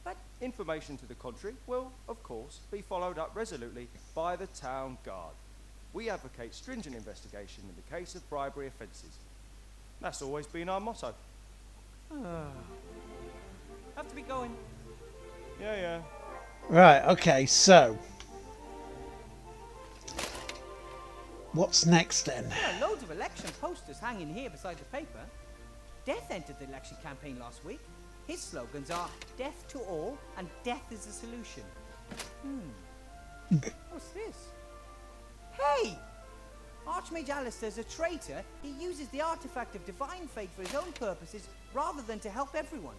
But information to the contrary will, of course, be followed up resolutely by the town guard. We advocate stringent investigation in the case of bribery offences. That's always been our motto. Have to be going. Yeah. Right, okay, so what's next then? There are loads of election posters hanging here beside the paper. Death entered the election campaign last week. His slogans are death to all and death is the solution. What's this? Hey! Archmage Alistair's a traitor. He uses the artifact of divine fate for his own purposes rather than to help everyone.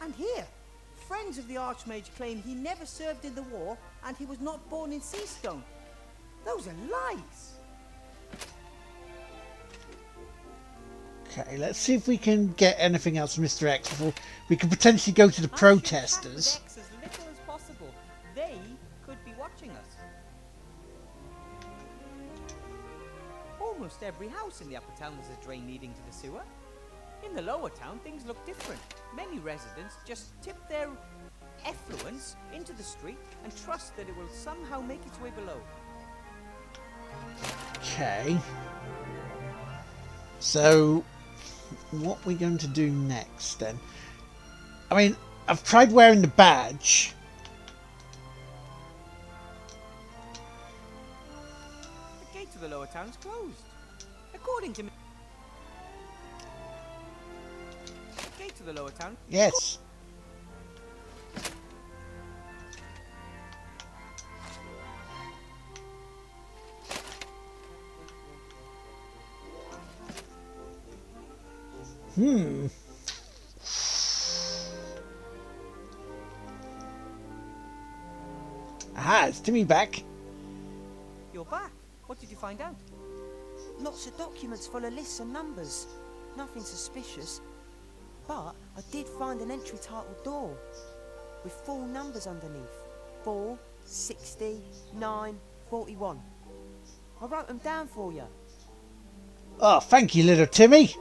And here, friends of the Archmage claim he never served in the war and he was not born in Seastone. Those are lies. Okay, let's see if we can get anything else from Mr. X before we can potentially go to the protesters. X as little as possible. They could be watching us. Almost every house in the upper town has a drain leading to the sewer. In the lower town, things look different. Many residents just tip their effluence into the street and trust that it will somehow make its way below. Okay. So, what are we going to do next then? I mean, I've tried wearing the badge. The gate to the lower town is closed. According to me... The gate to the lower town... Yes. Aha, it's Timmy back. You're back. What did you find out? Lots of documents full of lists and numbers. Nothing suspicious. But I did find an entry title door with 4 numbers underneath. 4, 60, 9, 41. I wrote them down for you. Oh, thank you, little Timmy.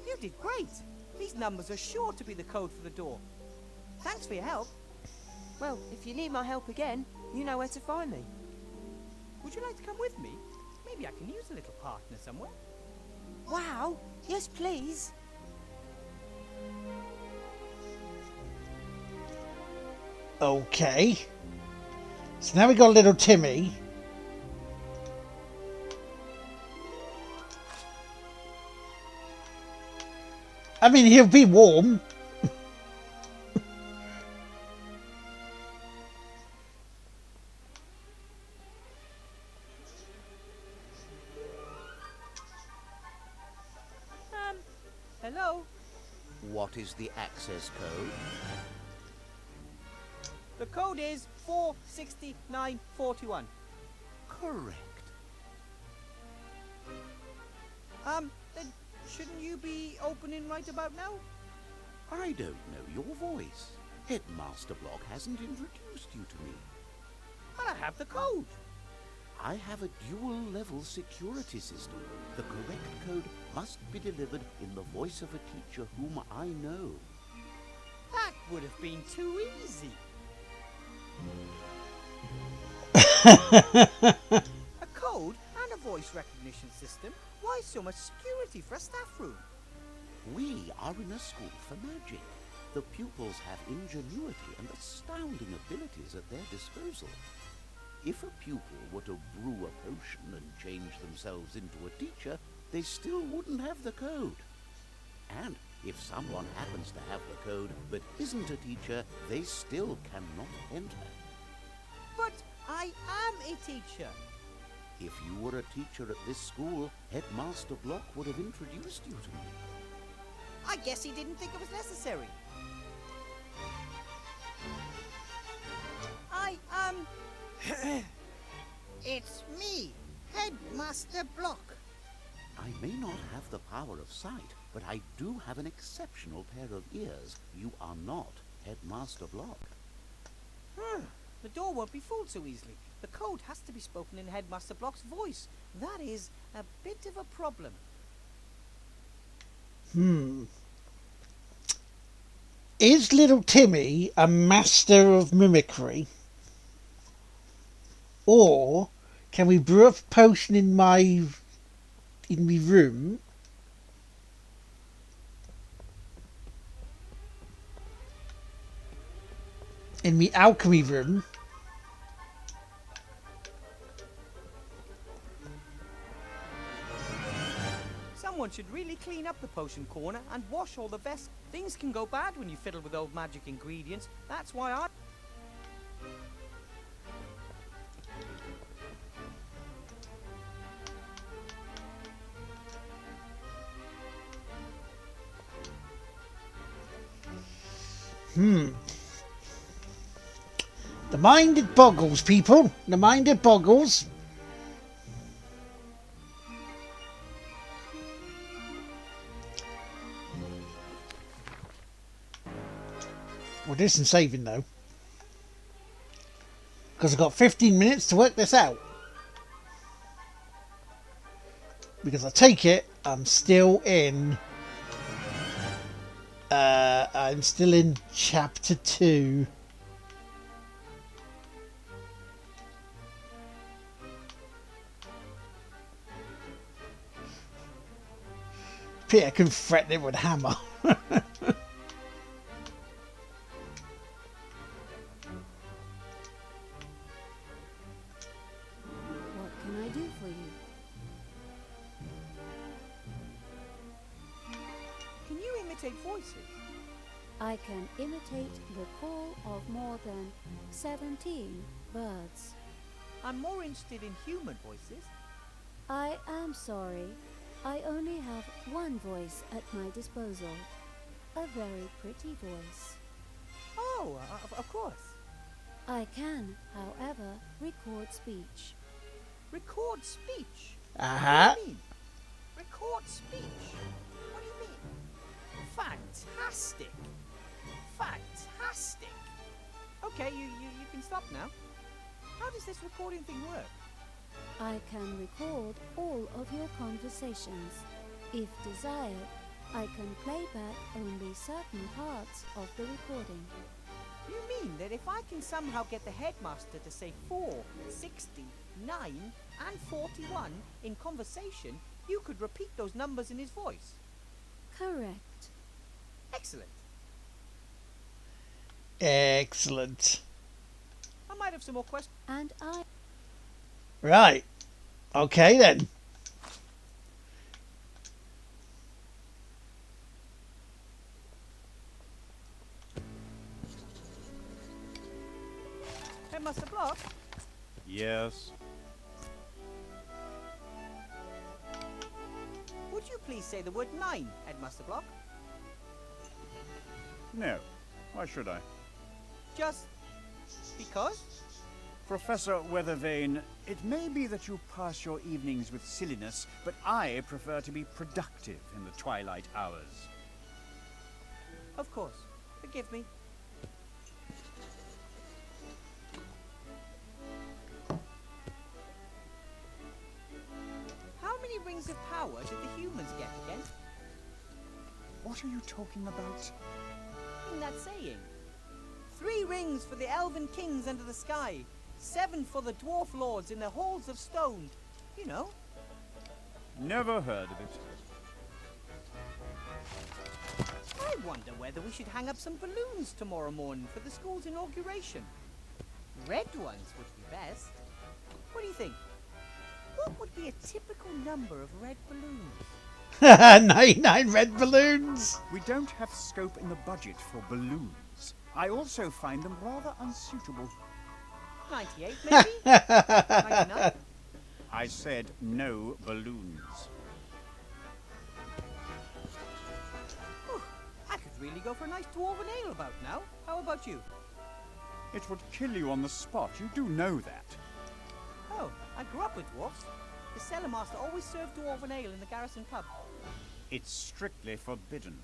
You did great. These numbers are sure to be the code for the door. Thanks for your help. Well, if you need my help again, you know where to find me. Would you like to come with me? Maybe I can use a little partner somewhere. Wow, yes please. Okay. So now we got little Timmy. I mean, he'll be warm. Hello? What is the access code? The code is 46941. Correct. Then shouldn't you be opening right about now? I don't know your voice. Headmaster Block hasn't introduced you to me. But I have the code. I have a dual-level security system. The correct code must be delivered in the voice of a teacher whom I know. That would have been too easy. A code and a voice recognition system? Why so much security for a staff room? We are in a school for magic. The pupils have ingenuity and astounding abilities at their disposal. If a pupil were to brew a potion and change themselves into a teacher, they still wouldn't have the code. And if someone happens to have the code but isn't a teacher, they still cannot enter. But I am a teacher. If you were a teacher at this school, Headmaster Block would have introduced you to me. I guess he didn't think it was necessary. It's me, Headmaster Block. I may not have the power of sight, but I do have an exceptional pair of ears. You are not Headmaster Block. The door won't be fooled so easily. The code has to be spoken in Headmaster Block's voice. That is a bit of a problem. Is little Timmy a master of mimicry? Or can we brew a potion in my room? In the alchemy room. Someone should really clean up the potion corner and wash all the vessels. Things can go bad when you fiddle with old magic ingredients. That's why I... The mind it boggles, people. The mind it boggles. Well, there's some saving though, because I've got 15 minutes to work this out. Because I take it I'm still in chapter 2. Peter can threaten it with a hammer. What can I do for you? Can you imitate voices? I can imitate the call of more than 17 birds. I'm more interested in human voices. I am sorry. I only have one voice at my disposal. A very pretty voice. Oh, of course. I can, however, record speech. Record speech? Uh-huh. What do you mean? Record speech? What do you mean? Fantastic. Fantastic. Okay, you can stop now. How does this recording thing work? I can record all of your conversations. If desired, I can play back only certain parts of the recording. You mean that if I can somehow get the headmaster to say 4, 60, 9, and 41 in conversation, you could repeat those numbers in his voice? Correct. Excellent. Excellent. I might have some more questions. And I... Right. Okay then. Headmaster Block? Yes. Would you please say the word 9, Headmaster Block? No. Why should I? Just because? Professor Weathervane, it may be that you pass your evenings with silliness, but I prefer to be productive in the twilight hours. Of course. Forgive me. How many rings of power did the humans get again? What are you talking about? In that saying. 3 rings for the elven kings under the sky. 7 for the dwarf lords in the halls of stone. You know. Never heard of it. I wonder whether we should hang up some balloons tomorrow morning for the school's inauguration. Red ones would be best. What do you think? What would be a typical number of red balloons? 99 red balloons! We don't have scope in the budget for balloons. I also find them rather unsuitable. 98 maybe? 99? I said no balloons. Whew, I could really go for a nice dwarven ale about now. How about you? It would kill you on the spot. You do know that. Oh, I grew up with dwarfs. The cellar master always served dwarven ale in the garrison pub. It's strictly forbidden.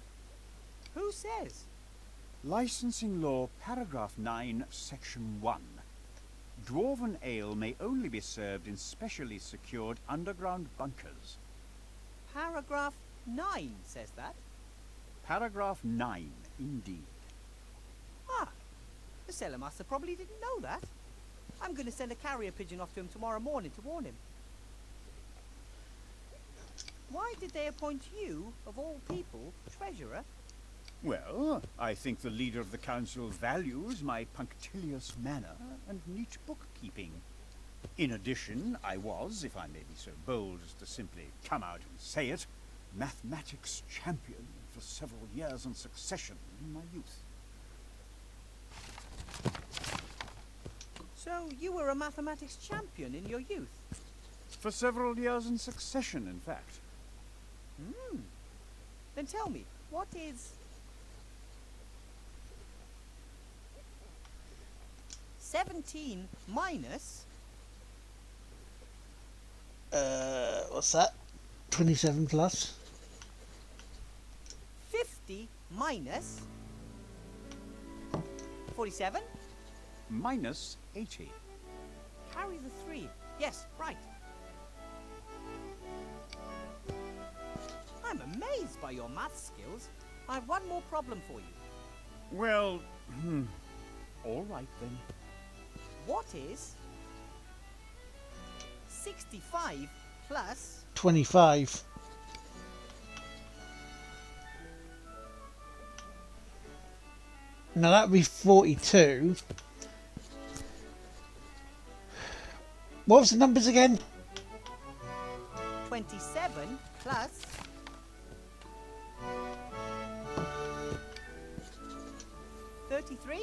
Who says? Licensing Law, Paragraph 9, Section 1. Dwarven ale may only be served in specially secured underground bunkers. Paragraph 9 says that. Paragraph 9, indeed. Ah, the cellar master probably didn't know that. I'm going to send a carrier pigeon off to him tomorrow morning to warn him. Why did they appoint you, of all people, treasurer? Well, I think the leader of the council values my punctilious manner and neat bookkeeping. In addition, I was, if I may be so bold as to simply come out and say it, mathematics champion for several years in succession in my youth. So you were a mathematics champion in your youth? For several years in succession, in fact. Hmm. Then tell me, what is 17 minus? What's that? 27 plus? 50 minus 47? Minus 80. Carry the 3. Yes, right. I'm amazed by your math skills. I have one more problem for you. Well, all right then. What is 65 plus 25. Now that'd be 42. What was the numbers again? 27 plus 33?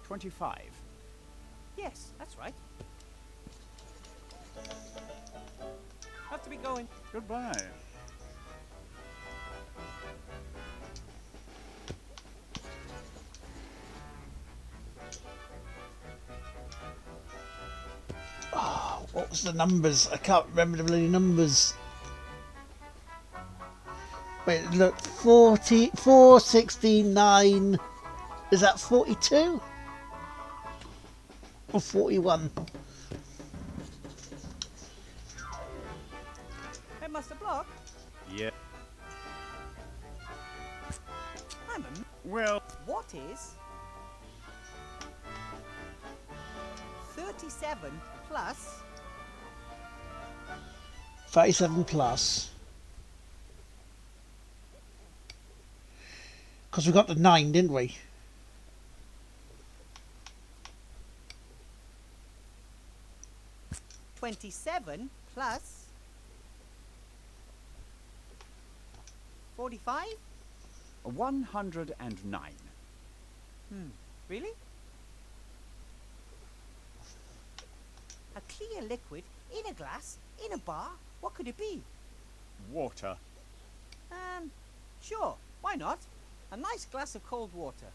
25. Yes, that's right. Have to be going. Goodbye. Oh, what was the numbers? I can't remember the bloody numbers. Wait, look, 44, 69. Is that 42? Or 41? Headmaster Block? Yeah. I'm a... Well... What is 37 plus 37 plus. Because we got the 9, didn't we? $27 plus 45? 109. Really? A clear liquid in a glass in a bar? What could it be? Water. Sure, why not? A nice glass of cold water.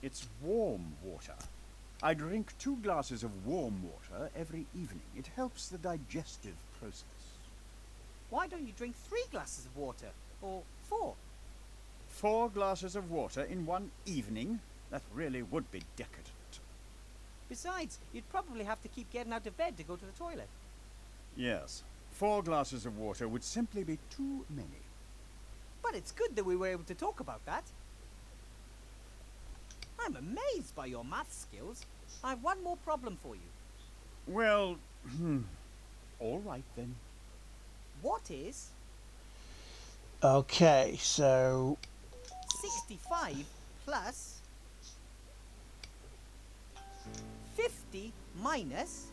It's warm water. I drink 2 glasses of warm water every evening. It helps the digestive process. Why don't you drink 3 glasses of water? Or 4? 4 glasses of water in one evening? That really would be decadent. Besides, you'd probably have to keep getting out of bed to go to the toilet. Yes. 4 glasses of water would simply be too many. But it's good that we were able to talk about that. I'm amazed by your math skills. I have one more problem for you. Well, all right then. What is Okay, so 65 plus 50 minus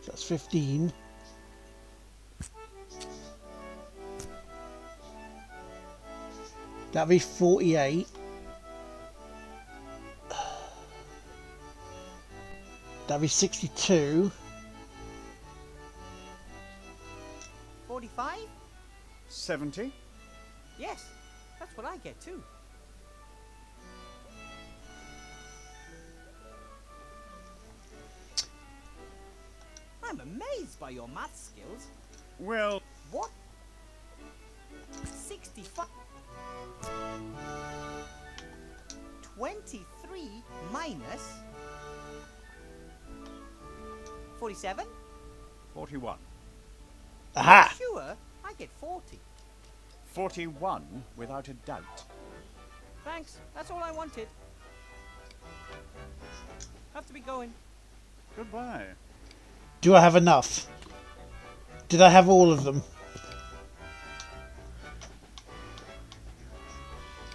that's 15. That'd be 48. That'd be 62. 45? 70. Yes, that's what I get too. I'm amazed by your math skills. Well... What? 65... 23 minus... 47? 41. Aha! Sure, I get 40. 41, without a doubt. Thanks, that's all I wanted. Have to be going. Goodbye. Do I have enough? Did I have all of them?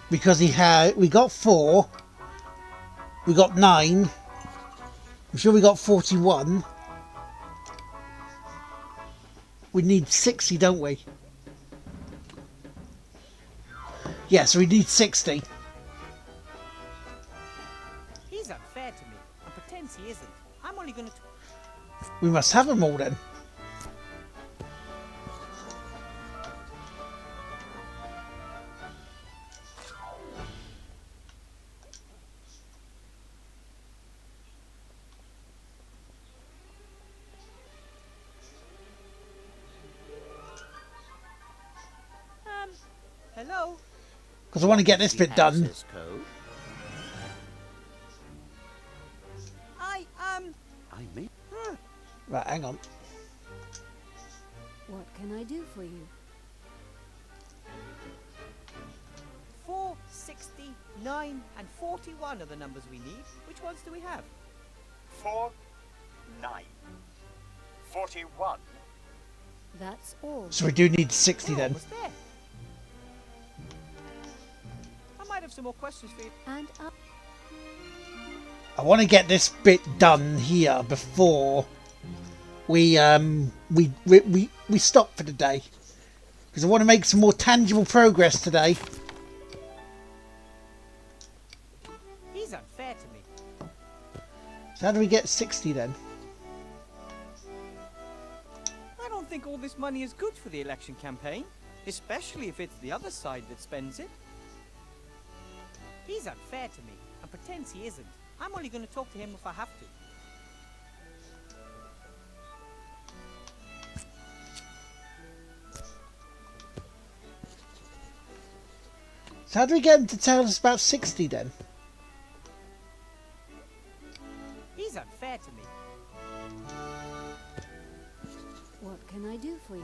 Because we got 4. We got 9. I'm sure we got 41. We need 60, don't we? Yeah, so we need 60. He's unfair to me and pretends he isn't. I'm only going to... We must have them all then. Hello? Because I want to get this bit done. I may... Right, hang on. What can I do for you? 4, 60, 9, and 41 are the numbers we need. Which ones do we have? 4, 9, 41. That's all. So we do need 60 then. Almost there. I might have some more questions for you. And up. I want to get this bit done here before we stop for the day, because I want to make some more tangible progress today. He's unfair to me. So how do we get 60 then? I don't think all this money is good for the election campaign, especially if it's the other side that spends it. He's unfair to me and pretends he isn't. I'm only going to talk to him if I have to. So how do we get him to tell us about 60 then? He's unfair to me. What can I do for you?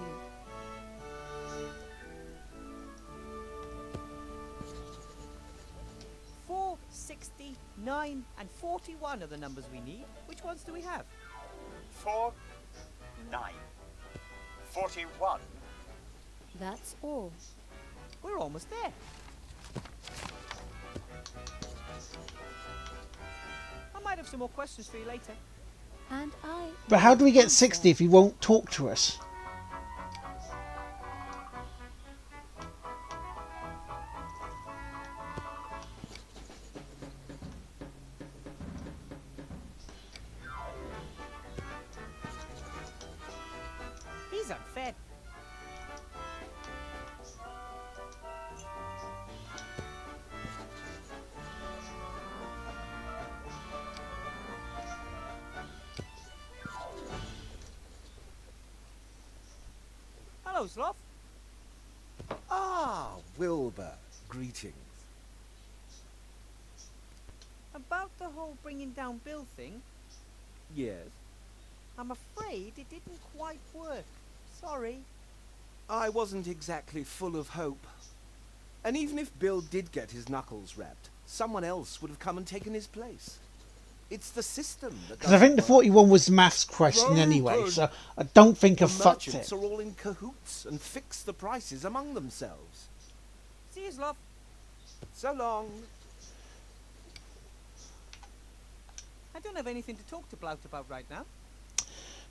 Four, 60, 9, and 41 are the numbers we need. Which ones do we have? 4, 9, 41. That's all. We're almost there. I might have some more questions for you later. And I... But how do we get 60 if he won't talk to us? He's unfair. Hello, Sloth. Ah, Wilbur. Greetings. About the whole bringing down Bill thing, Yes? I'm afraid it didn't quite work. Sorry. I wasn't exactly full of hope. And even if Bill did get his knuckles rapped, someone else would have come and taken his place. It's the system that Because I think the doesn't work. 41 was the maths question anyway, so I don't think I've The fucked merchants it. are all in cahoots and fix the prices among themselves. See you, Sloth. So long. I don't have anything to talk to Blout about right now.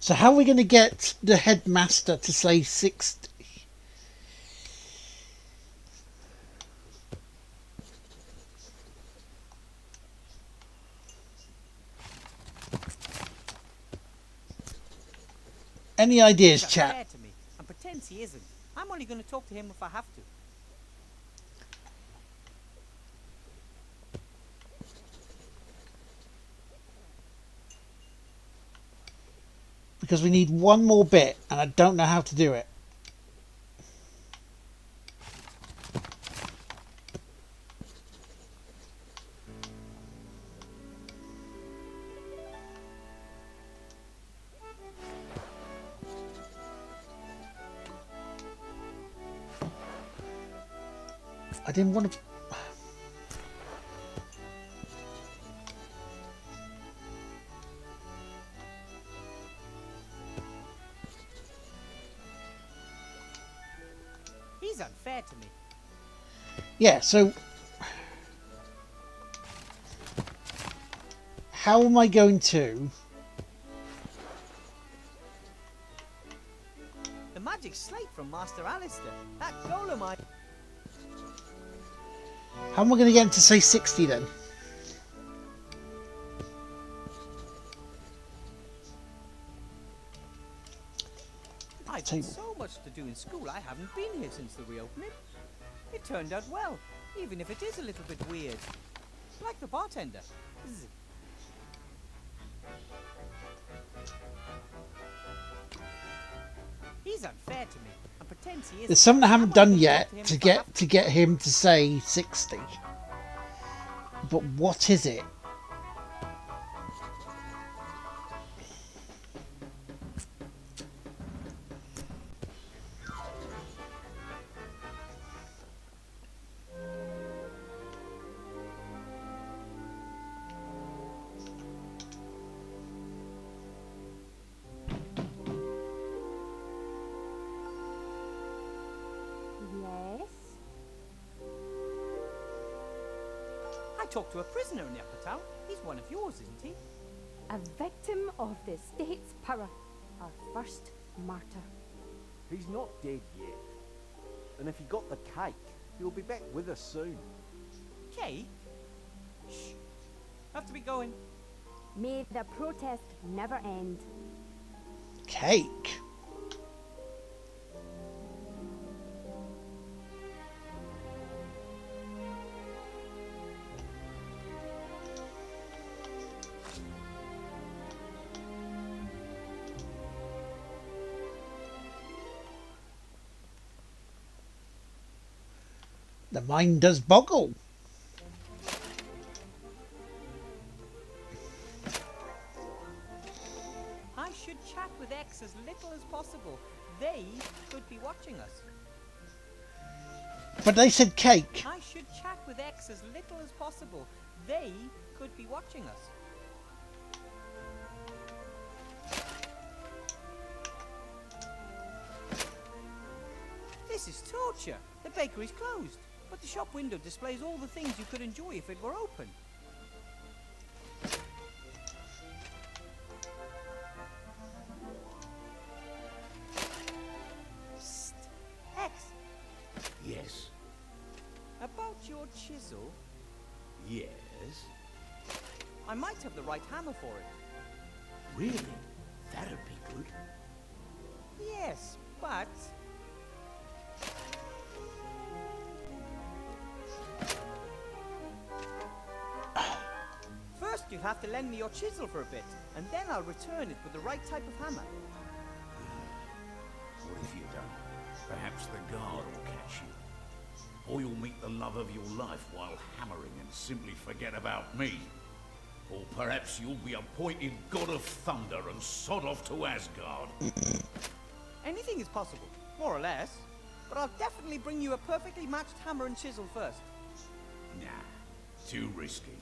So how are we going to get the headmaster to say 60? Any ideas, He's chat? unfair to me and pretends he isn't. I'm only going to talk to him if I have to. Because we need one more bit, and I don't know how to do it. I didn't want to... He's unfair to me. Yeah, so... How am I going to... The magic slate from Master Alistair. That golem I... How am I going to get him to say 60 then? I've had so much to do in school, I haven't been here since the reopening. It turned out well, even if it is a little bit weird. Like the bartender. Zzz. He's unfair to me and pretends he isn't. There's something I haven't done yet him to if I have get him to say 60. But what is it? Yes? I talked to a prisoner in the upper town. He's one of yours, isn't he? A victim of the state's power. Our first martyr. He's not dead yet. And if he got the cake, he'll be back with us soon. Cake? Shh. Have to be going. May the protest never end. Cake? The mind does boggle. I should chat with X as little as possible. They could be watching us. But they said cake. I should chat with X as little as possible. They could be watching us. This is torture. The bakery's closed, but the shop window displays all the things you could enjoy if it were open. Psst. X, Yes. about your chisel, Yes. I might have the right hammer for it. Really? That'd be good. Yes, but... First, you'll have to lend me your chisel for a bit, and then I'll return it with the right type of hammer. What if you don't? Perhaps the guard will catch you. Or you'll meet the love of your life while hammering and simply forget about me. Or perhaps you'll be appointed God of Thunder and sod off to Asgard. Anything is possible, more or less. But I'll definitely bring you a perfectly matched hammer and chisel first. Nah, too risky.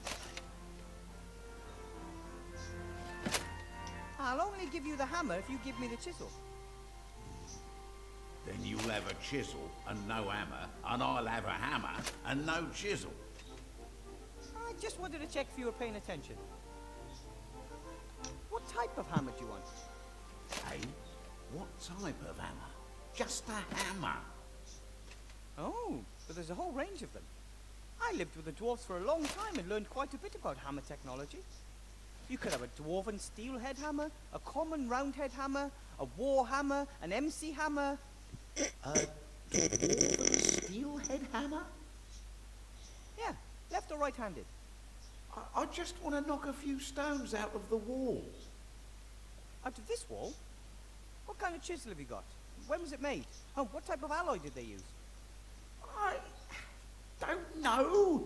I'll only give you the hammer if you give me the chisel. Then you'll have a chisel and no hammer, and I'll have a hammer and no chisel. I just wanted to check if you were paying attention. What type of hammer do you want? Hey, what type of hammer? Just a hammer. Oh, but there's a whole range of them. I lived with the dwarves for a long time and learned quite a bit about hammer technology. You could have a dwarven steelhead hammer, a common roundhead hammer, a war hammer, an MC hammer. A dwarven steelhead hammer? Yeah, left or right-handed. I just want to knock a few stones out of the wall. Out of this wall? What kind of chisel have you got? When was it made? Oh, what type of alloy did they use? I don't know.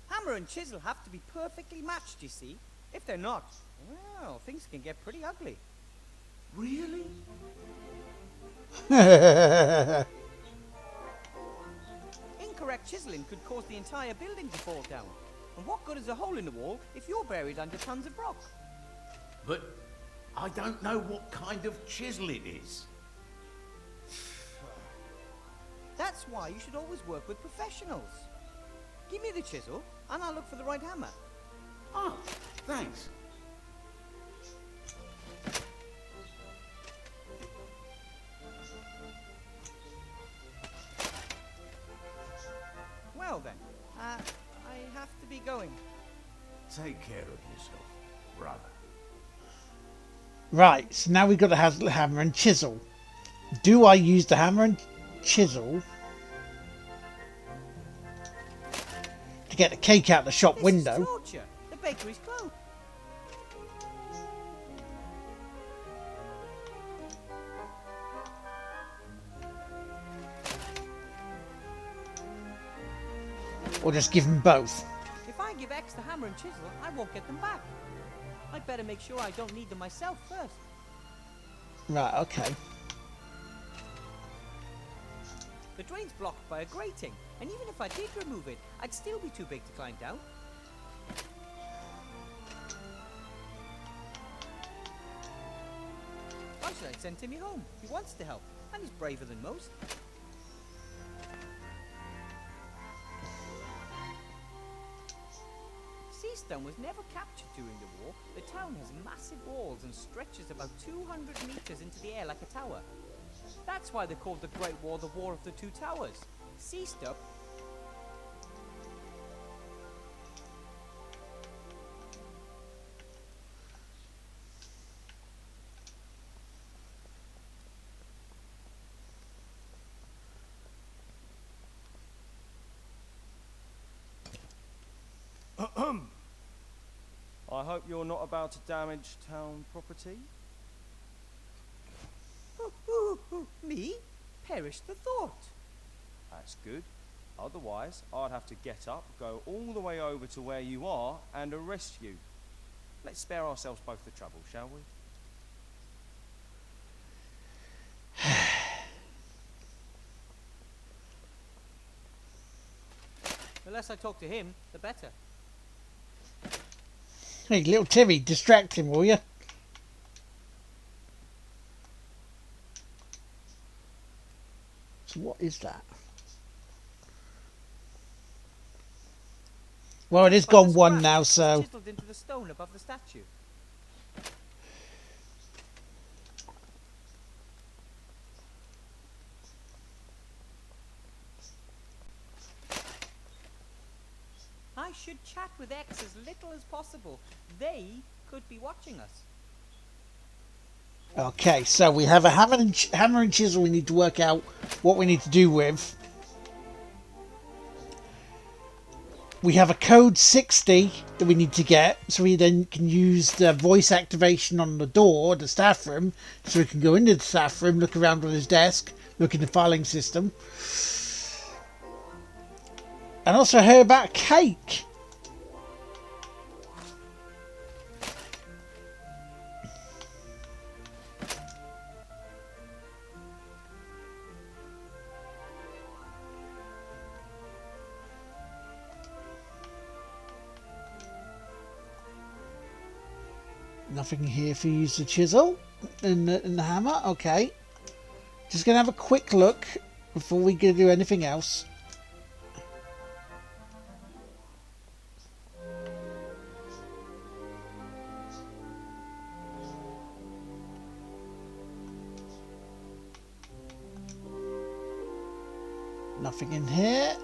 Hammer and chisel have to be perfectly matched, you see. If they're not, well, things can get pretty ugly. Really? Incorrect chiseling could cause the entire building to fall down. And what good is a hole in the wall if you're buried under tons of rock? But I don't know what kind of chisel it is. That's why you should always work with professionals. Give me the chisel, and I'll look for the right hammer. Oh, thanks. Well then, I have to be going. Take care of yourself, brother. Right, so now we've got the hammer and chisel. Do I use the hammer and chisel to get the cake out the shop window? This is torture. The bakery's closed. Or just give them both? If I give X the hammer and chisel, I won't get them back. I'd better make sure I don't need them myself first. Right, okay. The drain's blocked by a grating, and even if I did remove it, I'd still be too big to climb down. Why should I send Timmy home? He wants to help, and he's braver than most. Seastone was never captured during the war. The town has massive walls and stretches about 200 meters into the air like a tower. That's why they called the Great War the War of the Two Towers. Seastone. I hope you're not about to damage town property. Me? Perish the thought. That's good. Otherwise, I'd have to get up, go all the way over to where you are, and arrest you. Let's spare ourselves both the trouble, shall we? The less I talk to him, the better. Hey, little Timmy, distract him, will you? So what is that? Well, it is gone one now, so... Chiseled into the stone above the statue. I should chat with X as little as possible. They could be watching us. Okay, so we have a hammer and chisel we need to work out what we need to do with. We have a code 60 that we need to get, so we then can use the voice activation on the door, the staff room, so we can go into the staff room, look around on his desk, look in the filing system. And also hear about a cake. Nothing here for you to use the chisel and the hammer. Okay. Just going to have a quick look before we can do anything else. Nothing in here.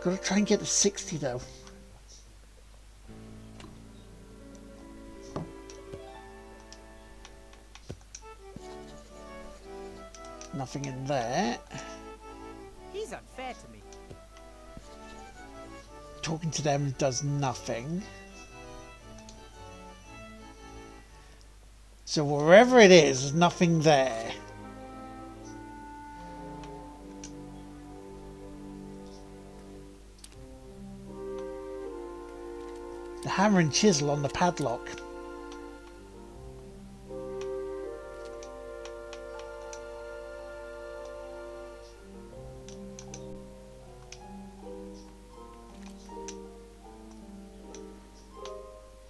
Got to try and get to 60 though. Nothing in there. He's unfair to me. Talking to them does nothing. So wherever it is, there's nothing there. The hammer and chisel on the padlock.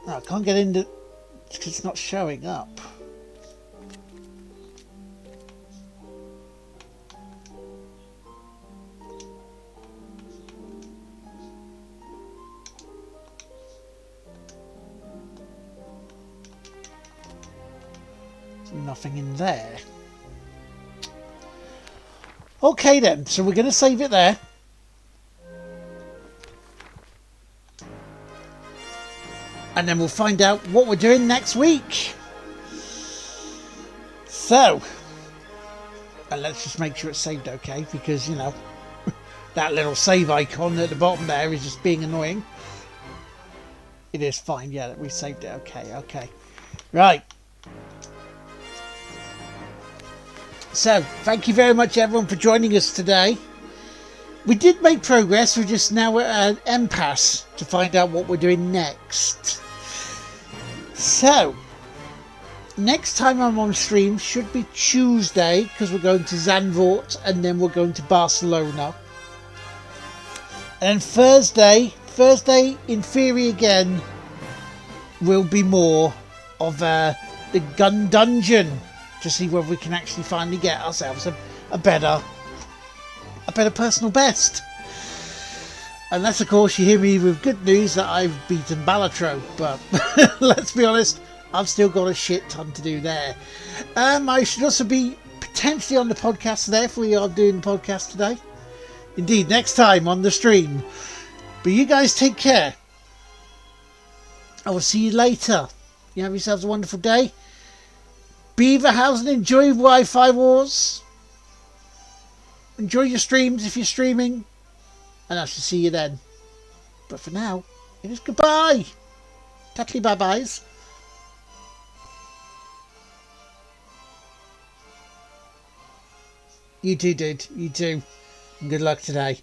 No, I can't get into because it's not showing up. Nothing in there. Okay then, so we're going to save it there. And then we'll find out what we're doing next week. So, and let's just make sure it's saved okay, because, you know, that little save icon at the bottom there is just being annoying. It is fine, yeah, we saved it. Okay. Right. So, thank you very much everyone for joining us today. We did make progress, we're just now at an impasse to find out what we're doing next. So, next time I'm on stream should be Tuesday, because we're going to Zandvoort and then we're going to Barcelona. And Thursday in theory again, will be more of the gun dungeon, to see whether we can actually finally get ourselves a better personal best. Unless, of course, you hear me with good news that I've beaten Balatro, but let's be honest, I've still got a shit ton to do there. I should also be potentially on the podcast today, if we are doing the podcast today. Indeed, next time on the stream. But you guys take care. I will see you later. You have yourselves a wonderful day. Beaverhausen, enjoy Wi-Fi Wars. Enjoy your streams if you're streaming. And I shall see you then. But for now, it is goodbye. Tatly bye-byes. You too, dude. You too. And good luck today.